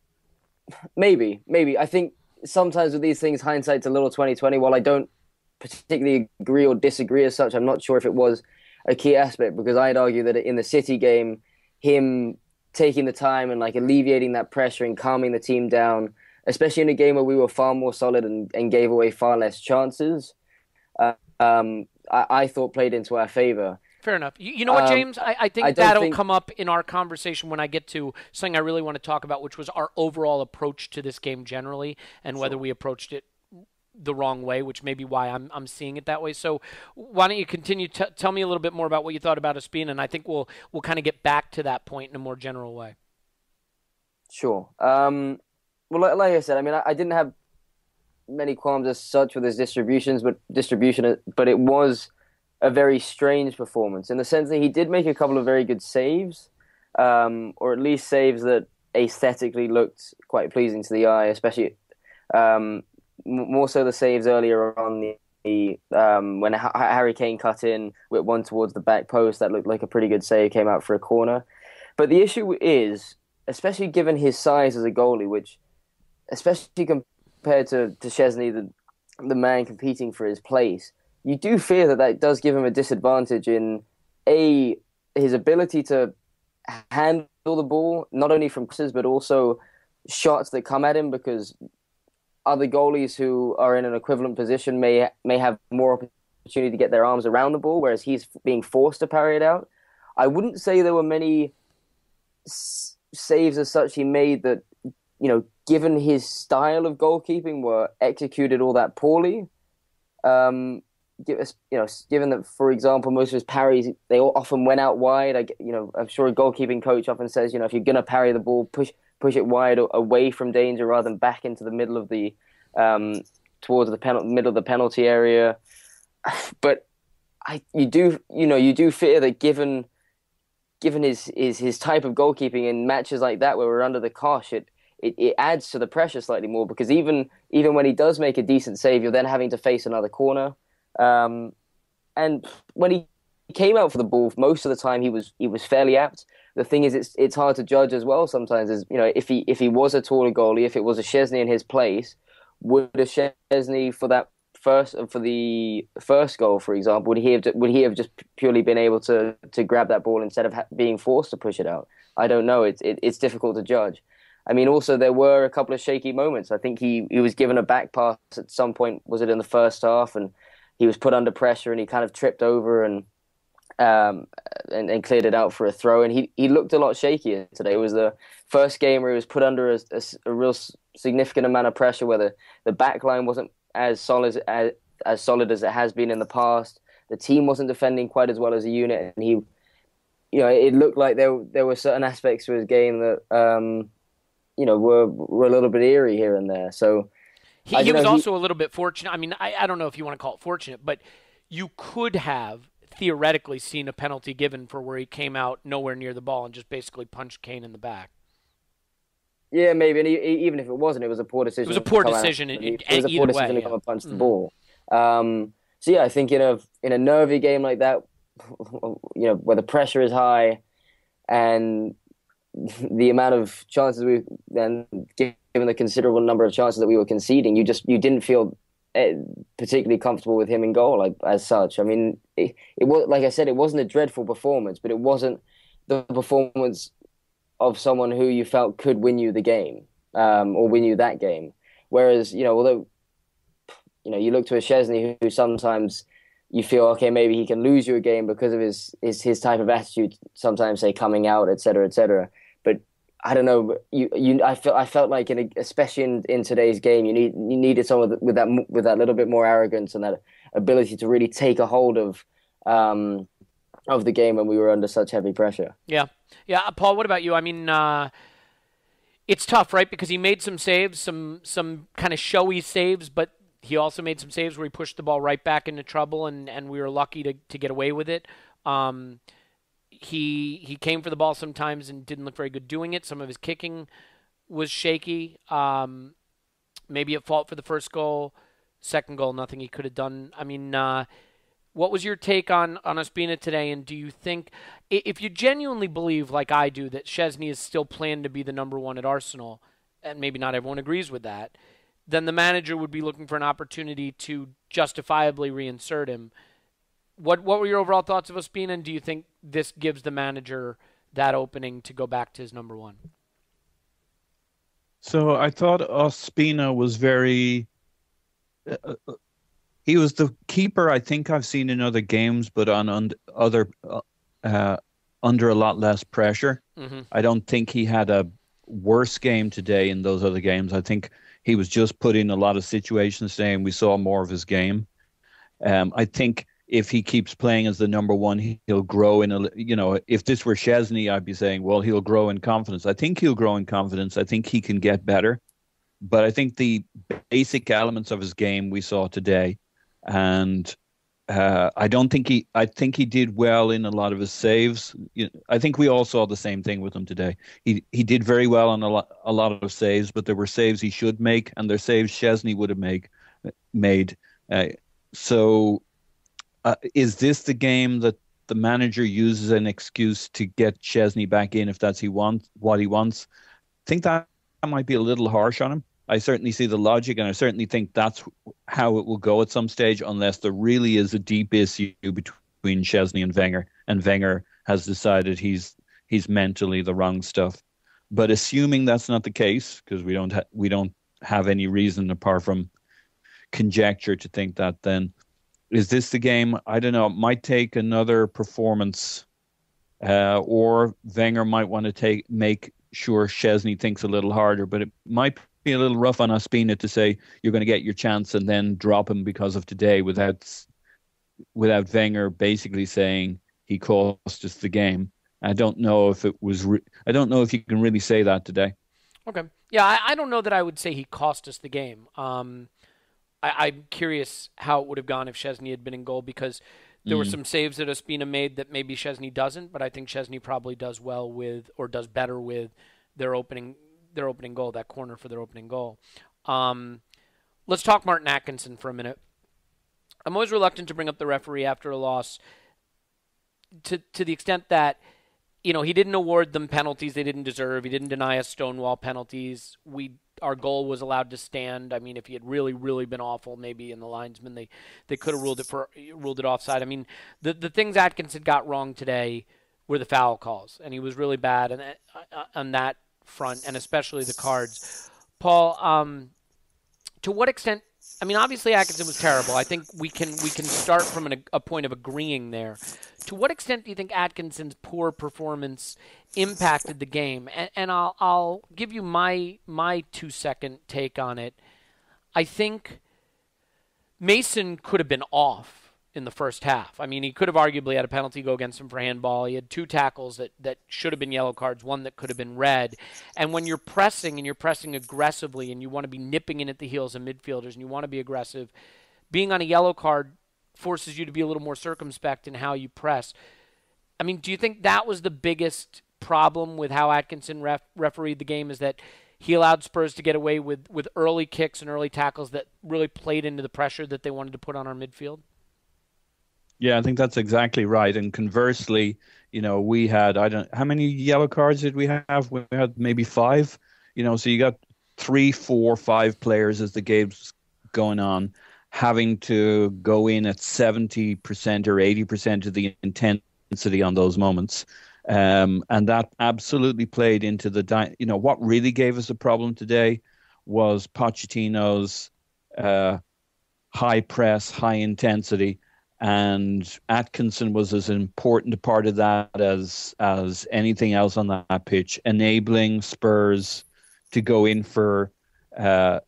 maybe. I think sometimes with these things, hindsight's a little 20/20. While I don't particularly agree or disagree as such, I'm not sure if it was a key aspect, because I'd argue that in the City game, him taking the time and alleviating that pressure and calming the team down, especially in a game where we were far more solid and gave away far less chances, I thought played into our favor. Fair enough. You know what, James? I think that'll come up in our conversation when I get to something I really want to talk about, which was our overall approach to this game generally, and whether we approached it the wrong way, which may be why I'm seeing it that way. So why don't you continue? Tell me a little bit more about what you thought about Ospina, and I think we'll kind of get back to that point in a more general way. Sure. Well, like I said, I mean, I didn't have many qualms as such with his distribution, but it was a very strange performance in the sense that he did make a couple of very good saves, or at least saves that aesthetically looked quite pleasing to the eye, especially more so the saves earlier on when Harry Kane cut in with one towards the back post. That looked like a pretty good save, came out for a corner. But the issue is, especially given his size as a goalie, which especially compared to Szczesny, the man competing for his place, you do fear that does give him a disadvantage in his ability to handle the ball, not only from crosses but also shots that come at him, because other goalies who are in an equivalent position may have more opportunity to get their arms around the ball, whereas he's being forced to parry it out. I wouldn't say there were many saves as such he made that, given his style of goalkeeping, were executed all that poorly. Given that, for example, most of his parries, they often went out wide. I'm sure a goalkeeping coach often says, if you're going to parry the ball, push it wide or away from danger rather than back into the middle of the towards the middle of the penalty area. But you do fear that given his type of goalkeeping in matches like that where we're under the cosh, it adds to the pressure slightly more, because even when he does make a decent save, you're then having to face another corner. And when he came out for the ball, most of the time he was fairly apt. The thing is, it's hard to judge as well sometimes. If he was a taller goalie, if it was a Szczesny in his place, would a Szczesny for the first goal, for example, would he have just purely been able to grab that ball instead of being forced to push it out? I don't know. It's difficult to judge. I mean, also there were a couple of shaky moments. I think he was given a back pass at some point. Was it in the first half? And he was put under pressure and he kind of tripped over and and cleared it out for a throw. And he looked a lot shakier today. It was the first game where he was put under a real significant amount of pressure, where the back line wasn't as solid as it has been in the past. The team wasn't defending quite as well as a unit, and it looked like there were certain aspects to his game that were a little bit eerie here and there. So he was also a little bit fortunate. I mean, I don't know if you want to call it fortunate, but you could have theoretically seen a penalty given for where he came out nowhere near the ball and just basically punched Kane in the back. Yeah, maybe. And even if it wasn't, it was a poor decision. It was a poor decision. It was a poor decision to come and punch the ball. So yeah, I think in a nervy game like that, where the pressure is high and the amount of chances given the considerable number of chances that we were conceding, you didn't feel particularly comfortable with him in goal as such. I mean, it was, like I said, it wasn't a dreadful performance, but it wasn't the performance of someone who you felt could win you the game or win you that game. Whereas, although you look to a Szczesny who sometimes you feel, okay, maybe he can lose you a game because of his type of attitude, sometimes say coming out, et cetera, et cetera. But I don't know. I felt like especially in today's game, you needed someone with that little bit more arrogance and that ability to really take a hold of the game when we were under such heavy pressure. Yeah. Paul, what about you? I mean, it's tough, right? Because he made some saves, some kind of showy saves, but he also made some saves where he pushed the ball right back into trouble, and we were lucky to get away with it. He came for the ball sometimes and didn't look very good doing it. Some of his kicking was shaky. Maybe at fault for the first goal. Second goal, nothing he could have done. I mean, what was your take on Ospina today? And do you think, if you genuinely believe, like I do, that Szczesny is still planned to be the number one at Arsenal, and maybe not everyone agrees with that, then the manager would be looking for an opportunity to justifiably reinsert him. What were your overall thoughts of Ospina, and do you think this gives the manager that opening to go back to his number one? So I thought Ospina was very... he was the keeper I think I've seen in other games, but under a lot less pressure. Mm-hmm. I don't think he had a worse game today in those other games. I think he was just put in a lot of situations today, and we saw more of his game. I think if he keeps playing as the number one, he'll grow if this were Szczesny, I'd be saying, well, he'll grow in confidence. I think he'll grow in confidence. I think he can get better. But I think the basic elements of his game we saw today, and I think he did well in a lot of his saves. I think we all saw the same thing with him today. He did very well on a lot of saves, but there were saves he should make, and there saves Szczesny would have made. So is this the game that the manager uses an excuse to get Szczesny back in if that's what he wants? I think that might be a little harsh on him. I certainly see the logic, and I certainly think that's how it will go at some stage, unless there really is a deep issue between Szczesny and Wenger has decided he's mentally the wrong stuff. But assuming that's not the case, because we don't have any reason apart from conjecture to think that, then is this the game? I don't know. It might take another performance, or Wenger might want to make sure Szczesny thinks a little harder, but it might be a little rough on Ospina to say you're going to get your chance and then drop him because of today without Wenger basically saying he cost us the game. I don't know if it was. I don't know if you can really say that today. Okay, yeah, I don't know that I would say he cost us the game. I'm curious how it would have gone if Szczesny had been in goal, because there were some saves that Ospina made that maybe Szczesny doesn't, but I think Szczesny probably does well with, or does better with, their opening goal, that corner for their opening goal. Let's talk Martin Atkinson for a minute. I'm always reluctant to bring up the referee after a loss, to the extent that, he didn't award them penalties they didn't deserve. He didn't deny us Stonewall penalties. Our goal was allowed to stand. I mean, if he had really, really been awful, maybe in the linesman, they could have ruled it offside. I mean, the things Atkinson got wrong today were the foul calls, and he was really bad on that front, and especially the cards. Paul, to what extent I mean, obviously Atkinson was terrible. I think we can start from a point of agreeing there. To what extent do you think Atkinson's poor performance impacted the game? And I'll give you my 2-second take on it. I think Mason could have been off in the first half. I mean, he could have arguably had a penalty go against him for handball. He had 2 tackles that should have been yellow cards, one that could have been red. And when you're pressing and you're pressing aggressively and you want to be nipping in at the heels of midfielders and you want to be aggressive, being on a yellow card forces you to be a little more circumspect in how you press. I mean, do you think that was the biggest problem with how Atkinson refereed the game, is that he allowed Spurs to get away with early kicks and early tackles that really played into the pressure that they wanted to put on our midfield? Yeah, I think that's exactly right. And conversely, we had, how many yellow cards did we have? We had maybe 5, so you got 3, 4, 5 players as the game's going on, having to go in at 70% or 80% of the intensity on those moments. And that absolutely played into what really gave us a problem today was Pochettino's high press, high intensity. And Atkinson was as important a part of that as anything else on that pitch, enabling Spurs to go in for the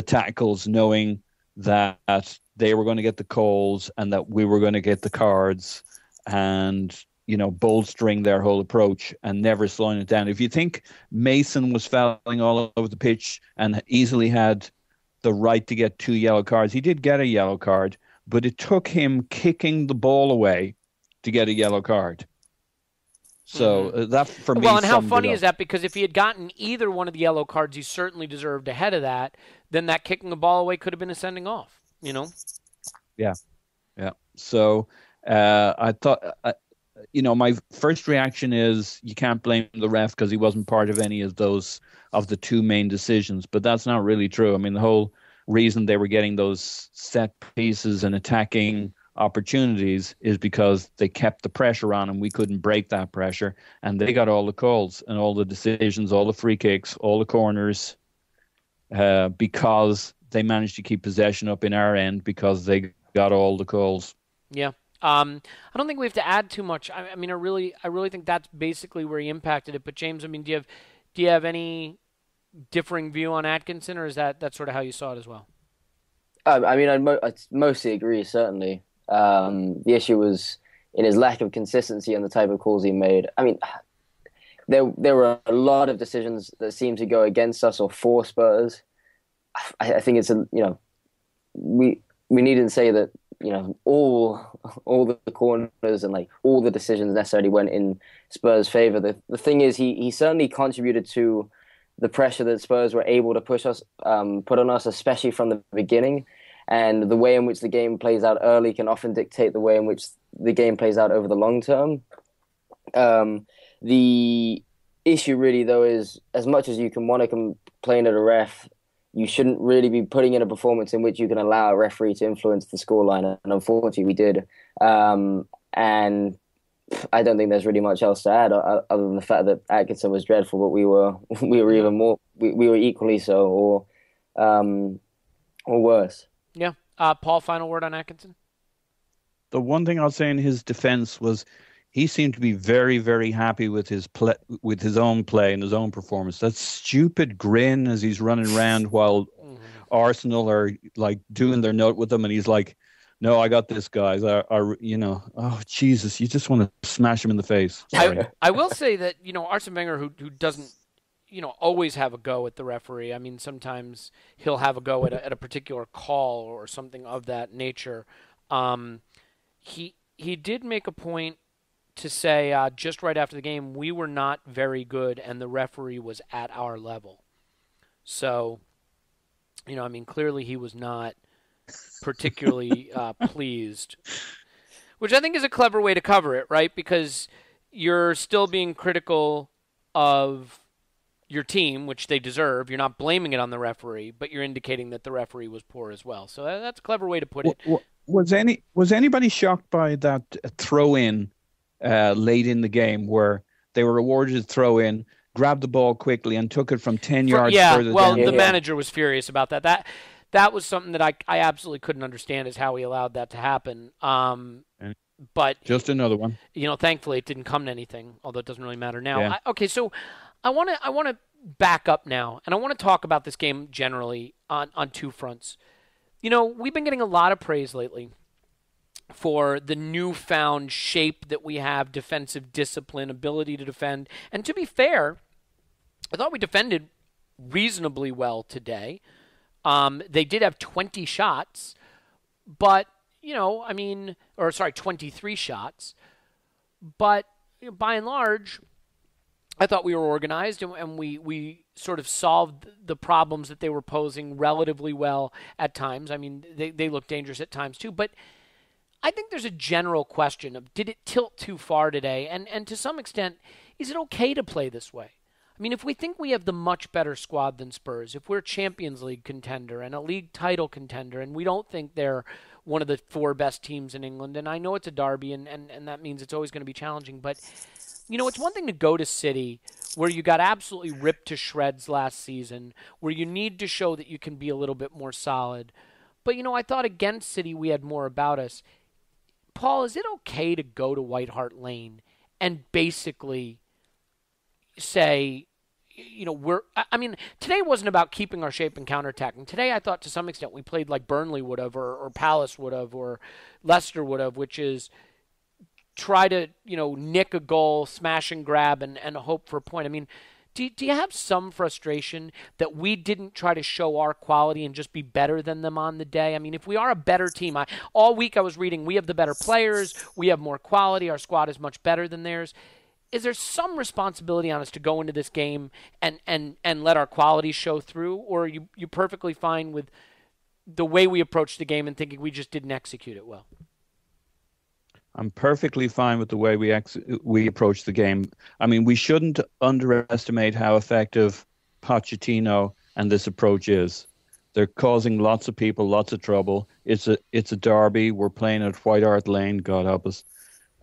tackles, knowing that they were going to get the calls and that we were going to get the cards, and bolstering their whole approach and never slowing it down. If you think Mason was fouling all over the pitch and easily had the right to get 2 yellow cards, he did get a yellow card, but it took him kicking the ball away to get a yellow card. So that, for me, well, and how funny is that? Because if he had gotten either one of the yellow cards, he certainly deserved ahead of that. Then that kicking the ball away could have been a sending off, Yeah. So I thought, my first reaction is you can't blame the ref because he wasn't part of any of the 2 main decisions. But that's not really true. I mean, the whole reason they were getting those set pieces and attacking opportunities is because they kept the pressure on and we couldn't break that pressure, and they got all the calls and all the decisions, all the free kicks, all the corners, because they managed to keep possession up in our end because they got all the calls. Yeah. I don't think we have to add too much. I mean, I really think that's basically where he impacted it. But James, I mean, do you have any differing view on Atkinson, or is that sort of how you saw it as well? I mean, I mostly agree, certainly. The issue was in his lack of consistency and the type of calls he made. I mean, there were a lot of decisions that seemed to go against us or for Spurs. I think it's we needn't say that all the corners and all the decisions necessarily went in Spurs' favor. The thing is, he certainly contributed to the pressure that Spurs were able to put on us, especially from the beginning. And the way in which the game plays out early can often dictate the way in which the game plays out over the long term. The issue really, though, is as much as you can want to complain at a ref, you shouldn't really be putting in a performance in which you can allow a referee to influence the scoreline. And unfortunately, we did. And I don't think there's really much else to add other than the fact that Atkinson was dreadful, but we were even more, we were equally so, or worse. Yeah. Paul, final word on Atkinson? The one thing I'll say in his defense was he seemed to be very, very happy with his own play and his own performance. That stupid grin as he's running around while Arsenal are doing their note with him, and he's like, "No, I got this, guys." Oh Jesus, you just want to smash him in the face. I will say that Arsene Wenger, who doesn't always have a go at the referee. I mean, sometimes he'll have a go at a particular call or something of that nature. He did make a point to say just right after the game, we were not very good and the referee was at our level. So, clearly he was not particularly pleased, which I think is a clever way to cover it, right? Because you're still being critical of your team, which they deserve. You're not blaming it on the referee, but you're indicating that the referee was poor as well. So that's a clever way to put it. Was anybody shocked by that throw-in late in the game where they were awarded a throw-in, grabbed the ball quickly and took it from 10 yards further down? The manager was furious about that. that was something that I absolutely couldn't understand, is how he allowed that to happen. But just another one. Thankfully it didn't come to anything, although it doesn't really matter now. Yeah. Okay, so I want to back up now, and I want to talk about this game generally on two fronts. We've been getting a lot of praise lately for the newfound shape that we have, defensive discipline, ability to defend. And to be fair, I thought we defended reasonably well today. They did have 20 shots, but 23 shots. But by and large, I thought we were organized, and we sort of solved the problems that they were posing relatively well at times. I mean, they looked dangerous at times too. But I think there's a general question of, did it tilt too far today? And to some extent, is it okay to play this way? I mean, if we think we have the much better squad than Spurs, if we're a Champions League contender and a league title contender, and we don't think they're one of the 4 best teams in England, and I know it's a derby, and that means it's always going to be challenging, but it's one thing to go to City, where you got absolutely ripped to shreds last season, where you need to show that you can be a little bit more solid. But, I thought against City we had more about us. Paul, is it okay to go to White Hart Lane and basically say, today wasn't about keeping our shape and counterattacking. Today I thought to some extent we played like Burnley would have, or Palace would have, or Leicester would have, which is try to, nick a goal, smash and grab, and hope for a point. I mean, do you have some frustration that we didn't try to show our quality and just be better than them on the day? I mean, if we are a better team, all week I was reading we have the better players, we have more quality, our squad is much better than theirs. Is there some responsibility on us to go into this game and let our quality show through, or are you perfectly fine with the way we approached the game and thinking we just didn't execute it well? I'm perfectly fine with the way we approach the game. I mean, we shouldn't underestimate how effective Pochettino and this approach is. They're causing lots of people lots of trouble. It's a derby. We're playing at White Hart Lane, God help us,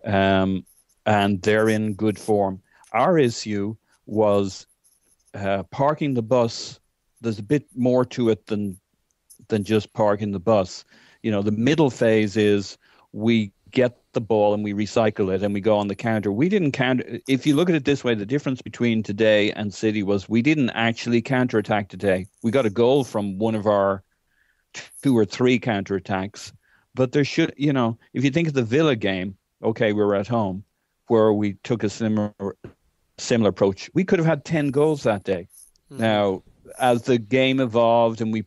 and they're in good form. Our issue was parking the bus. There's a bit more to it than just parking the bus. The middle phase is we get the ball and we recycle it and we go on the counter. We didn't counter. If you look at it this way, the difference between today and City was we didn't actually counterattack today. We got a goal from one of our 2 or 3 counterattacks, but there should, if you think of the Villa game, okay, we were at home where we took a similar approach. We could have had 10 goals that day. Mm-hmm. Now, as the game evolved and we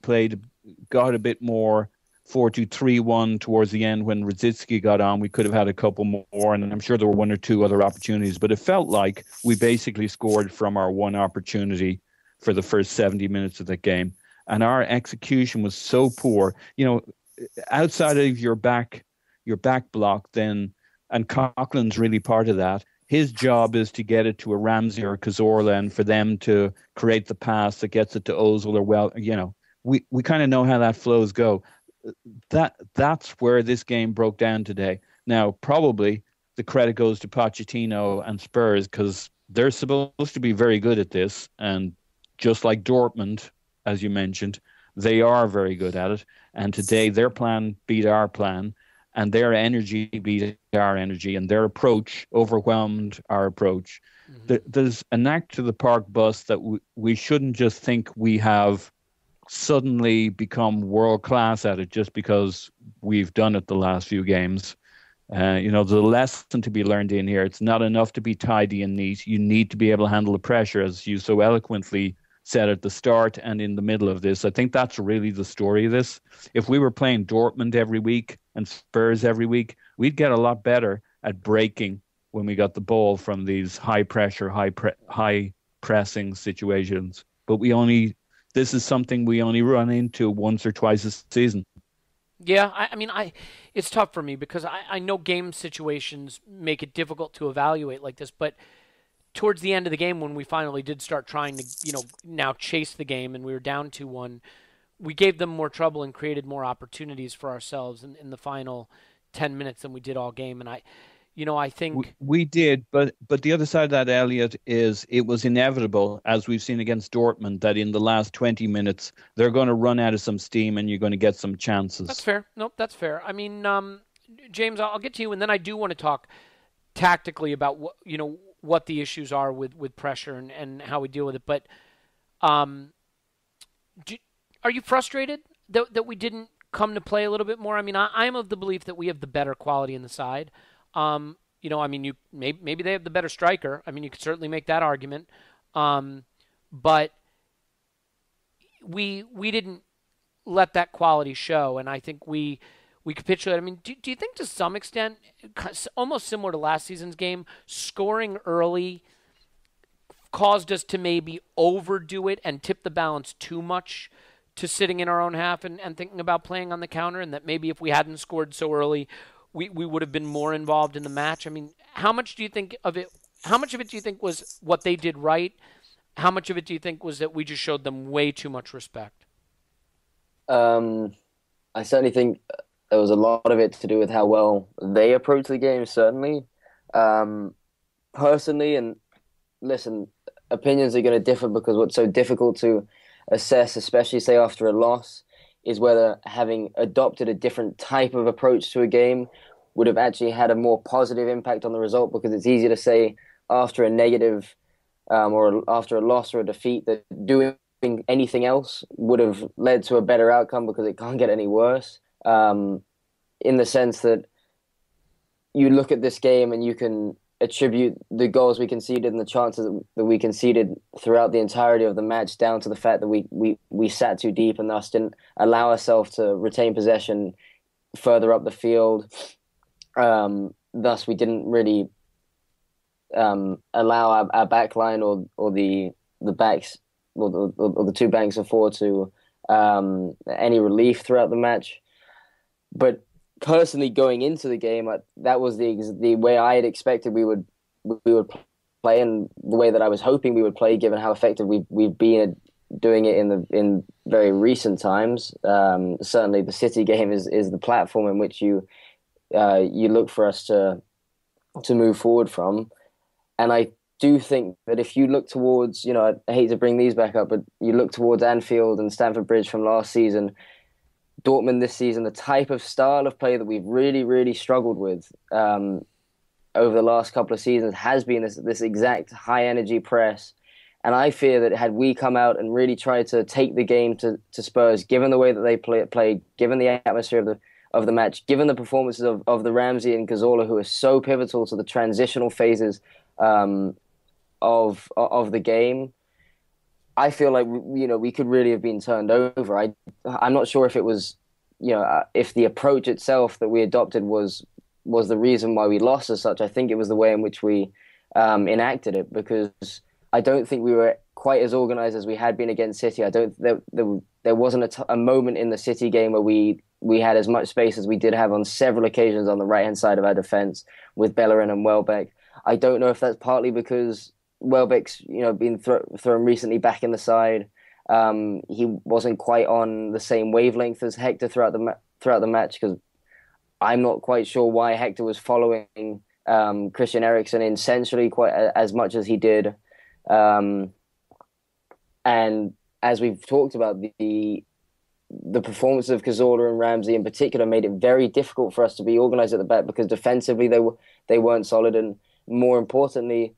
got a bit more 4-2-3-1 towards the end when Radzicki got on, we could have had a couple more, and I'm sure there were 1 or 2 other opportunities, but it felt like we basically scored from our one opportunity for the first 70 minutes of the game, and our execution was so poor. Outside of your back block then, and Coughlin's really part of that. His job is to get it to a Ramsey or Cazorla and for them to create the pass that gets it to Ozil or we kind of know how that flows go. That's where this game broke down today. Now, probably the credit goes to Pochettino and Spurs because they're supposed to be very good at this. And just like Dortmund, as you mentioned, they are very good at it. And today their plan beat our plan and their energy beat our energy and their approach overwhelmed our approach. Mm-hmm. There's a knack to the park bus that we shouldn't just think we have suddenly become world class at it just because we've done it the last few games. There's a lesson to be learned in here. It's not enough to be tidy and neat. You need to be able to handle the pressure, as you so eloquently said at the start and in the middle of this. I think that's really the story of this. If we were playing Dortmund every week and Spurs every week, we'd get a lot better at breaking when we got the ball from these high pressure, high pressing situations. But this is something we only run into once or twice a season. Yeah, it's tough for me because I know game situations make it difficult to evaluate like this, but towards the end of the game when we finally did start trying to, now chase the game and we were down 2-1, we gave them more trouble and created more opportunities for ourselves in the final 10 minutes than we did all game. And I think we did, but the other side of that, Elliot, is it was inevitable, as we've seen against Dortmund, that in the last 20 minutes they're going to run out of some steam and you're going to get some that's chances. fair. Nope, that's fair. I mean, James, I'll get to you, and then I do want to talk tactically about what the issues are with pressure and how we deal with it. But do, are you frustrated that we didn't come to play a little bit more? I mean, I'm of the belief that we have the better quality in the side. I mean, maybe they have the better striker. I mean, you could certainly make that argument. But we didn't let that quality show, and I think we capitulated. I mean, do you think to some extent, almost similar to last season's game, scoring early caused us to maybe overdo it and tip the balance too much to sitting in our own half and thinking about playing on the counter, and that maybe if we hadn't scored so early, we would have been more involved in the match? I mean, how much do you think of it? How much of it do you think was what they did right? How much of it do you think was that we just showed them way too much respect? I certainly think there was a lot of it to do with how well they approached the game, certainly. Personally, and listen, opinions are going to differ because what's so difficult to assess, especially say after a loss, is whether having adopted a different type of approach to a game would have actually had a more positive impact on the result, because it's easy to say after a negative or after a loss or a defeat that doing anything else would have led to a better outcome, because it can't get any worse. In the sense that you look at this game and you can attribute the goals we conceded and the chances that we conceded throughout the entirety of the match down to the fact that we sat too deep and thus didn't allow ourselves to retain possession further up the field. Thus, we didn't really allow our back line or the backs or the two banks of four to any relief throughout the match. But personally, going into the game, that was the way I had expected we would play, and the way that I was hoping we would play, given how effective we've been at doing it in very recent times. Certainly, the City game is the platform in which you look for us to move forward from. And I do think that if you look towards, I hate to bring these back up, but you look towards Anfield and Stamford Bridge from last season, Dortmund this season, the type of style of play that we've really, really struggled with over the last couple of seasons has been this exact high-energy press. And I fear that had we come out and really tried to take the game to Spurs, given the way that they played, given the atmosphere of the match, given the performances of the Ramsey and Cazorla, who are so pivotal to the transitional phases of the game, I feel like we could really have been turned over. I'm not sure if it was if the approach itself that we adopted was the reason why we lost as such. I think it was the way in which we enacted it, because I don't think we were quite as organized as we had been against City. There wasn't a moment in the City game where we had as much space as we did have on several occasions on the right hand side of our defense with Bellerin and Welbeck. I don't know if that's partly because Welbeck's been thrown recently back in the side. He wasn't quite on the same wavelength as Hector throughout the match, because I'm not quite sure why Hector was following Christian Eriksen in centrally quite as much as he did. And as we've talked about, the performance of Cazorla and Ramsey in particular made it very difficult for us to be organised at the back, because defensively they weren't solid, and more importantly,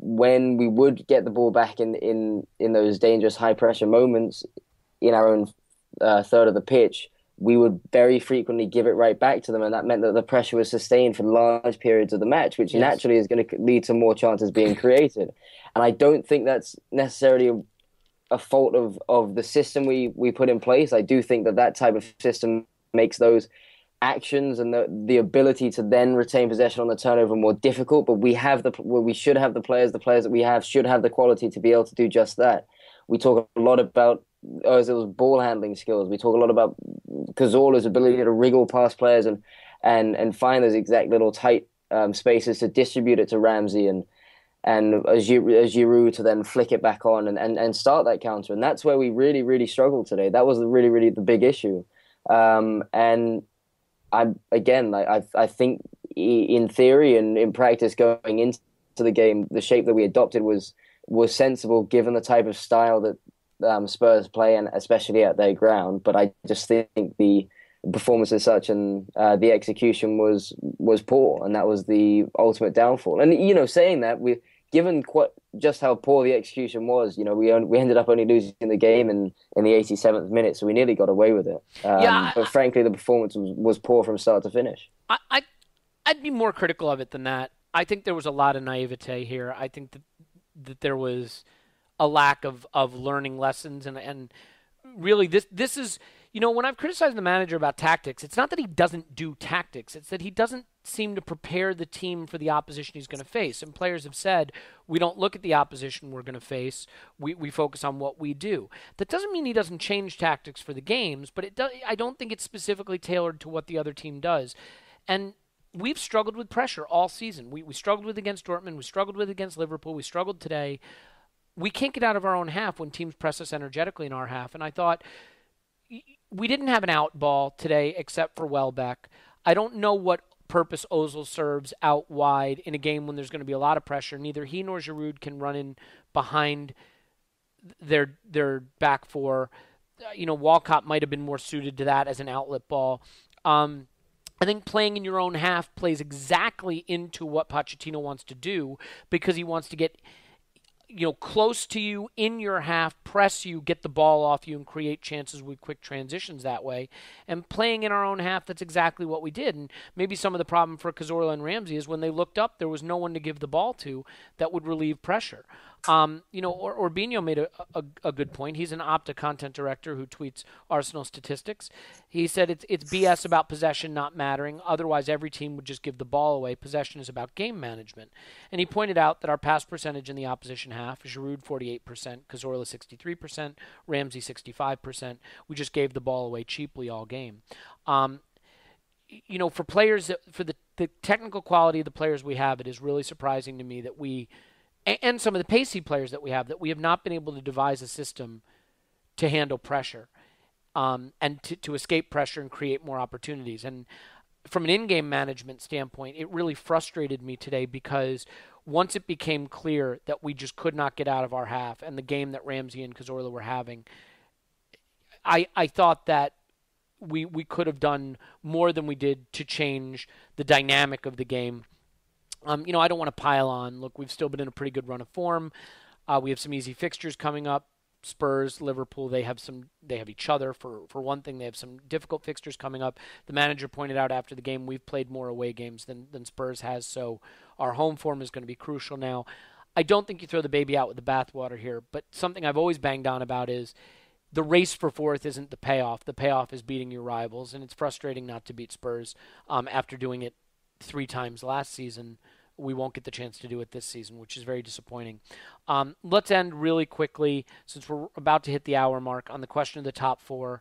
when we would get the ball back in those dangerous high pressure moments in our own third of the pitch, we would very frequently give it right back to them, and that meant that the pressure was sustained for large periods of the match, which naturally is going to lead to more chances being created. And I don't think that's necessarily a fault of the system we put in place. I do think that type of system makes those actions and the ability to then retain possession on the turnover more difficult, but we should have the players that we have should have the quality to be able to do just that. We talk a lot about Ozil's ball handling skills. We talk a lot about Cazorla's ability to wriggle past players and find those exact little tight spaces to distribute it to Ramsey and Giroud to then flick it back on and start that counter. And that's where we really, really struggled today. That was really, really the big issue. And I think in theory and in practice going into the game, the shape that we adopted was sensible given the type of style that Spurs play, and especially at their ground. But I just think the performance as such and the execution was poor, and that was the ultimate downfall. And saying that, given just how poor the execution was, we ended up only losing the game in the 87th minute, so we nearly got away with it. But frankly, the performance was poor from start to finish. I'd be more critical of it than that. I think there was a lot of naivete here. I think that there was a lack of learning lessons, and really this is, when I've criticized the manager about tactics, it's not that he doesn't do tactics, it's that he doesn't seem to prepare the team for the opposition he's going to face. And players have said, we don't look at the opposition we're going to face, we focus on what we do. That doesn't mean he doesn't change tactics for the games, but I don't think it's specifically tailored to what the other team does. And we've struggled with pressure all season. We struggled with against Dortmund, we struggled with against Liverpool, we struggled today. We can't get out of our own half when teams press us energetically in our half. And I thought we didn't have an out ball today except for Welbeck. I don't know what purpose Ozil serves out wide in a game when there's going to be a lot of pressure. Neither he nor Giroud can run in behind their back four. Walcott might have been more suited to that as an outlet ball. I think playing in your own half plays exactly into what Pochettino wants to do, because he wants to get close to you in your half, press you, get the ball off you, and create chances with quick transitions that way. And playing in our own half, that's exactly what we did. And maybe some of the problem for Cazorla and Ramsey is when they looked up, there was no one to give the ball to that would relieve pressure. Orbinho made a good point. He's an Opta content director who tweets Arsenal statistics. He said it's BS about possession not mattering. Otherwise, every team would just give the ball away. Possession is about game management. And he pointed out that our pass percentage in the opposition half, Giroud 48%, Cazorla 63%, Ramsey 65%. We just gave the ball away cheaply all game. For players, for the technical quality of the players we have, it is really surprising to me that and some of the pacey players that we have not been able to devise a system to handle pressure and to escape pressure and create more opportunities. And from an in-game management standpoint, it really frustrated me today, because once it became clear that we just could not get out of our half, and the game that Ramsey and Cazorla were having, I thought that we could have done more than we did to change the dynamic of the game. I don't want to pile on. Look, we've still been in a pretty good run of form. We have some easy fixtures coming up. Spurs, Liverpool, they have each other for one thing. They have some difficult fixtures coming up. The manager pointed out after the game, we've played more away games than Spurs has, so our home form is going to be crucial now. I don't think you throw the baby out with the bathwater here, but something I've always banged on about is the race for fourth isn't the payoff. The payoff is beating your rivals, and it's frustrating not to beat Spurs after doing it 3 times last season. We won't get the chance to do it this season, which is very disappointing. Let's end really quickly, since we're about to hit the hour mark, on the question of the top 4.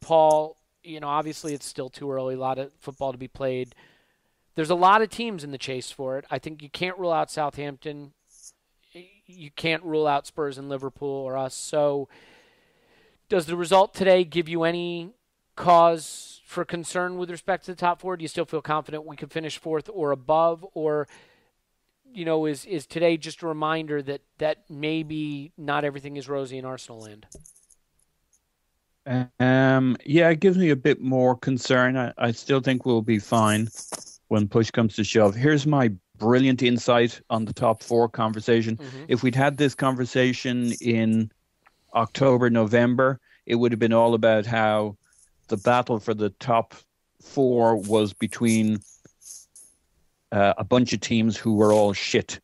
Paul, obviously it's still too early, a lot of football to be played. There's a lot of teams in the chase for it. I think you can't rule out Southampton. You can't rule out Spurs and Liverpool or us. So does the result today give you any cause for concern with respect to the top 4? Do you still feel confident we could finish 4th or above? Or, is today just a reminder that maybe not everything is rosy in Arsenal land? It gives me a bit more concern. I still think we'll be fine when push comes to shove. Here's my brilliant insight on the top 4 conversation. Mm-hmm. If we'd had this conversation in October, November, it would have been all about how the battle for the top 4 was between a bunch of teams who were all shit.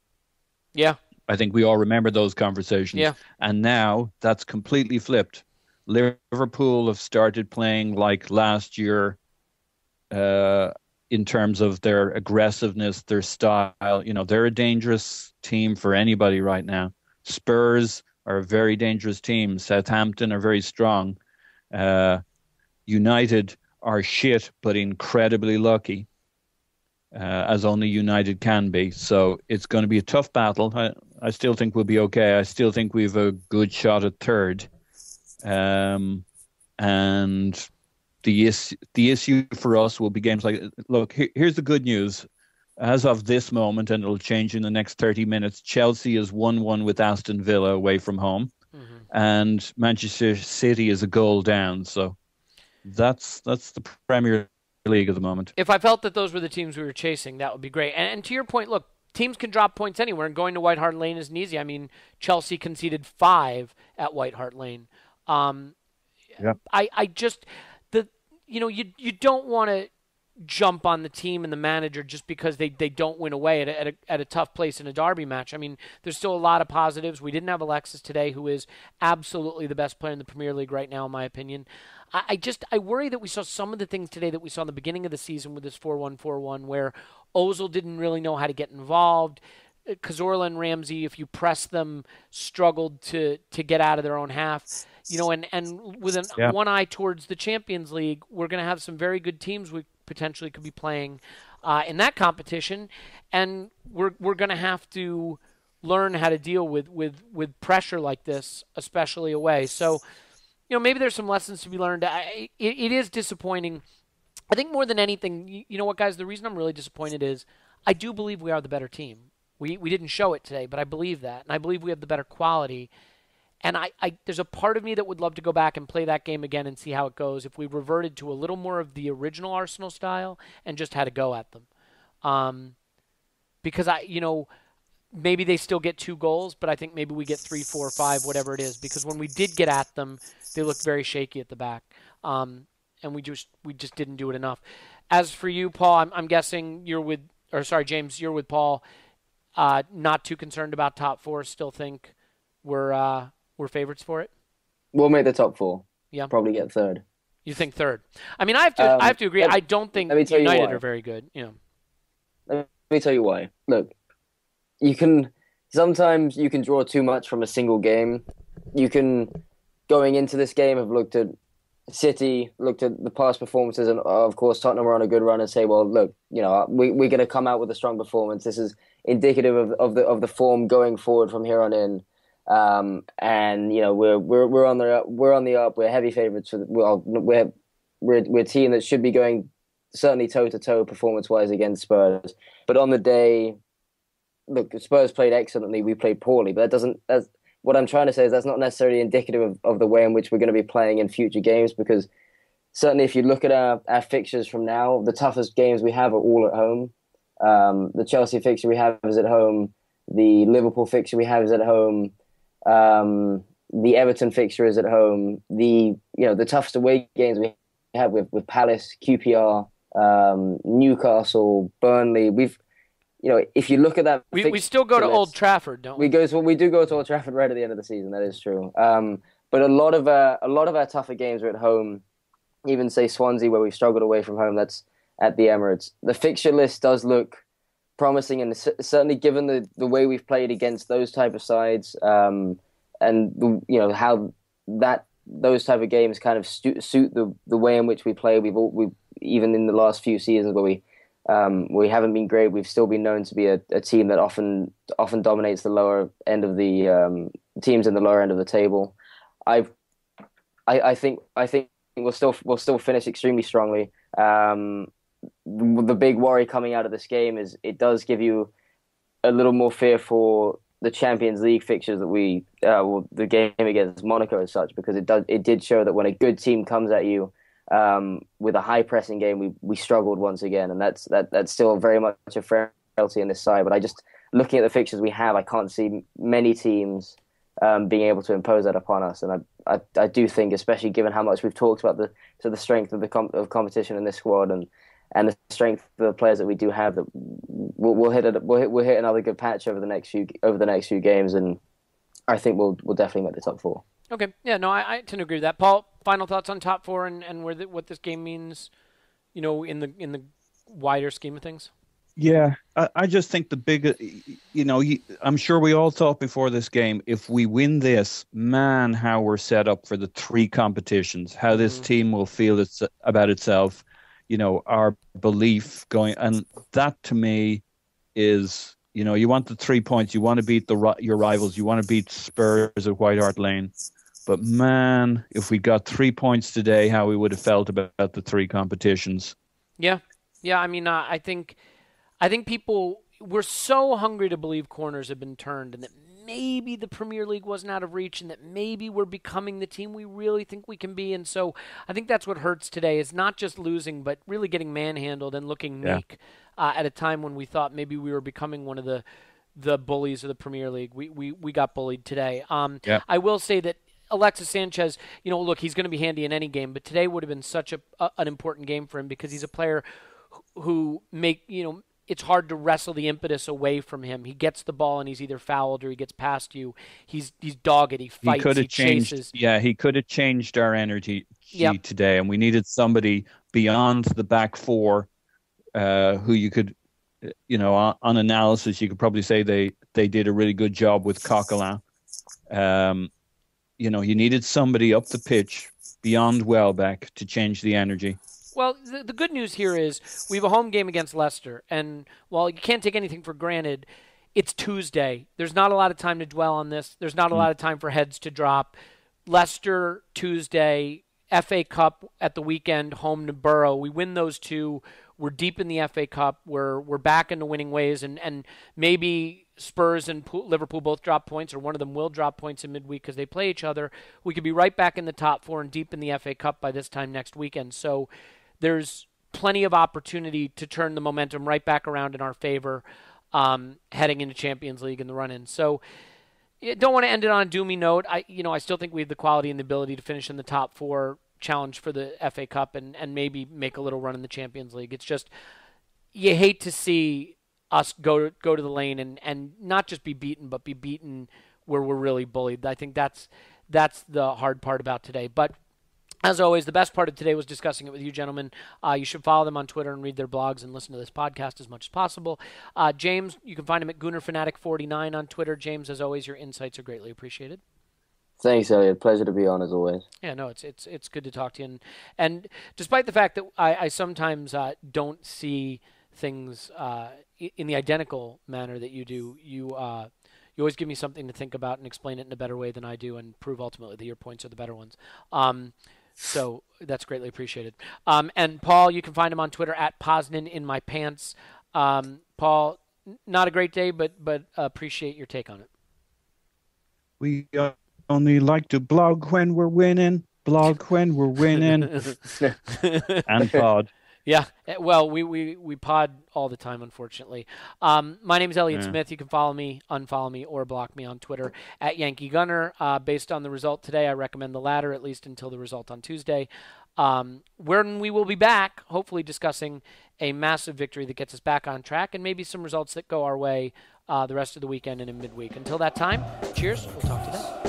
Yeah. I think we all remember those conversations. Yeah. And now that's completely flipped. Liverpool have started playing like last year in terms of their aggressiveness, their style. They're a dangerous team for anybody right now. Spurs are a very dangerous team. Southampton are very strong. United are shit, but incredibly lucky, as only United can be. So it's going to be a tough battle. I still think we'll be okay. I still think we have a good shot at 3rd. And the issue for us will be games like, look, here's the good news. As of this moment, and it'll change in the next 30 minutes, Chelsea is 1-1 with Aston Villa away from home, and Manchester City is a goal down. So that's the Premier League at the moment. If I felt that those were the teams we were chasing, that would be great. And to your point, look, teams can drop points anywhere, and going to White Hart Lane isn't easy. I mean, Chelsea conceded 5 at White Hart Lane. Yeah. I just you don't want to jump on the team and the manager just because they don't win away at a tough place in a derby match. I mean, there's still a lot of positives. We didn't have Alexis today, who is absolutely the best player in the Premier League right now, in my opinion. I worry that we saw some of the things today that we saw in the beginning of the season with this 4-1-4-1, where Ozil didn't really know how to get involved. Cazorla and Ramsey, if you press them, struggled to get out of their own half. And with one eye towards the Champions League, we're going to have some very good teams we potentially could be playing in that competition, and we're going to have to learn how to deal with pressure like this, especially away. So, maybe there's some lessons to be learned. It is disappointing. I think more than anything, you know what, guys, the reason I'm really disappointed is I do believe we are the better team. We didn't show it today, but I believe that, and I believe we have the better quality. And there's a part of me that would love to go back and play that game again and see how it goes if we reverted to a little more of the original Arsenal style and just had to go at them. Because maybe they still get 2 goals, but I think maybe we get 3, 4, 5, whatever it is. Because when we did get at them, they looked very shaky at the back, and we just didn't do it enough. As for you, Paul, I'm guessing James, you're with Paul. Not too concerned about top 4. Still think we're favorites for it. We'll make the top 4. Yeah, probably get 3rd. You think 3rd? I mean, I have to agree. I don't think United are very good. Let me tell you why. Look, sometimes you can draw too much from a single game. You can, going into this game, have looked at City, looked at the past performances, and of course Tottenham are on a good run, and say, well, look, we're going to come out with a strong performance. This is indicative of the form going forward from here on in. And we're on the up. We're heavy favourites we're a team that should be going certainly toe to toe performance wise against Spurs. But on the day, look, Spurs played excellently. We played poorly, but that's what I'm trying to say is that's not necessarily indicative of the way in which we're going to be playing in future games. Because certainly, if you look at our fixtures from now, the toughest games we have are all at home. The Chelsea fixture we have is at home. The Liverpool fixture we have is at home. The Everton fixture is at home. The toughest away games we have with Palace, QPR, Newcastle, Burnley. If you look at that, we still go to Old Trafford, don't we? We do go to Old Trafford right at the end of the season. That is true. But a lot of our tougher games are at home. Even say Swansea, where we've struggled away from home, that's at the Emirates. The fixture list does look promising, and certainly given the way we've played against those type of sides, and how those type of games kind of suit the way in which we play. We've even in the last few seasons where we haven't been great, we've still been known to be a team that often dominates the lower end of the teams in the lower end of the table. I think we'll still finish extremely strongly. The big worry coming out of this game is it does give you a little more fear for the Champions League fixtures that the game against Monaco as such, because it did show that when a good team comes at you with a high pressing game, we struggled once again, and that's still very much a frailty in this side. But I just, looking at the fixtures we have, I can't see many teams being able to impose that upon us, and I do think, especially given how much we've talked about the strength of the competition in this squad and the strength of the players that we do have, that we'll hit another good patch over the next few games, and I think we'll definitely make the top 4. Okay, yeah, no, I tend to agree with that. Paul, final thoughts on top 4 and what this game means, in the wider scheme of things. Yeah, I just think the big, I'm sure we all thought before this game, if we win this, man, how we're set up for the 3 competitions, how this team will feel about itself. Our belief going, and that to me is, you want the 3 points, you want to beat your rivals, you want to beat Spurs at White Hart Lane. But man, if we got 3 points today, how we would have felt about the 3 competitions. Yeah. I mean, I think people were so hungry to believe corners have been turned, and that maybe the Premier League wasn't out of reach, and that maybe we're becoming the team we really think we can be. And so I think that's what hurts today, is not just losing, but really getting manhandled and looking meek at a time when we thought maybe we were becoming one of the bullies of the Premier League. We got bullied today. I will say that Alexis Sanchez, look, he's going to be handy in any game, but today would have been such an important game for him, because he's a player who it's hard to wrestle the impetus away from him. He gets the ball and he's either fouled or he gets past you. He's dogged. He fights. He chases. Yeah, he could have changed our energy today, and we needed somebody beyond the back four who you could, on analysis, you could probably say they did a really good job with Coquelin. You needed somebody up the pitch beyond Welbeck to change the energy. Well, the good news here is we have a home game against Leicester, and while you can't take anything for granted, it's Tuesday. There's not a lot of time to dwell on this. There's not a lot of time for heads to drop. Leicester, Tuesday, FA Cup at the weekend, home to Borough. We win those 2. We're deep in the FA Cup. We're back into winning ways, and maybe Spurs and Liverpool both drop points, or one of them will drop points in midweek because they play each other. We could be right back in the top 4 and deep in the FA Cup by this time next weekend. So there's plenty of opportunity to turn the momentum right back around in our favor heading into Champions League and the run-in. So don't want to end it on a doomy note. I still think we have the quality and the ability to finish in the top 4, challenge for the FA Cup, and maybe make a little run in the Champions League. It's just, you hate to see us go to the lane and not just be beaten, but be beaten where we're really bullied. I think that's the hard part about today. But as always, the best part of today was discussing it with you gentlemen. You should follow them on Twitter and read their blogs and listen to this podcast as much as possible. James, you can find him at GoonerFanatic49 on Twitter. James, as always, your insights are greatly appreciated. Thanks, Elliot. Pleasure to be on, as always. Yeah, no, it's good to talk to you. And despite the fact that I sometimes don't see things in the identical manner that you do, you always give me something to think about and explain it in a better way than I do, and prove ultimately that your points are the better ones. So that's greatly appreciated. And Paul, you can find him on Twitter at Posnan in my pants. Paul, not a great day, but appreciate your take on it. We only like to blog when we're winning. Blog when we're winning. And pod. Yeah, well, we pod all the time, unfortunately. My name is Elliot Smith. You can follow me, unfollow me, or block me on Twitter at Yankee Gunner. Based on the result today, I recommend the latter, at least until the result on Tuesday, when we will be back, hopefully discussing a massive victory that gets us back on track, and maybe some results that go our way the rest of the weekend and in midweek. Until that time, cheers. We'll talk to you then.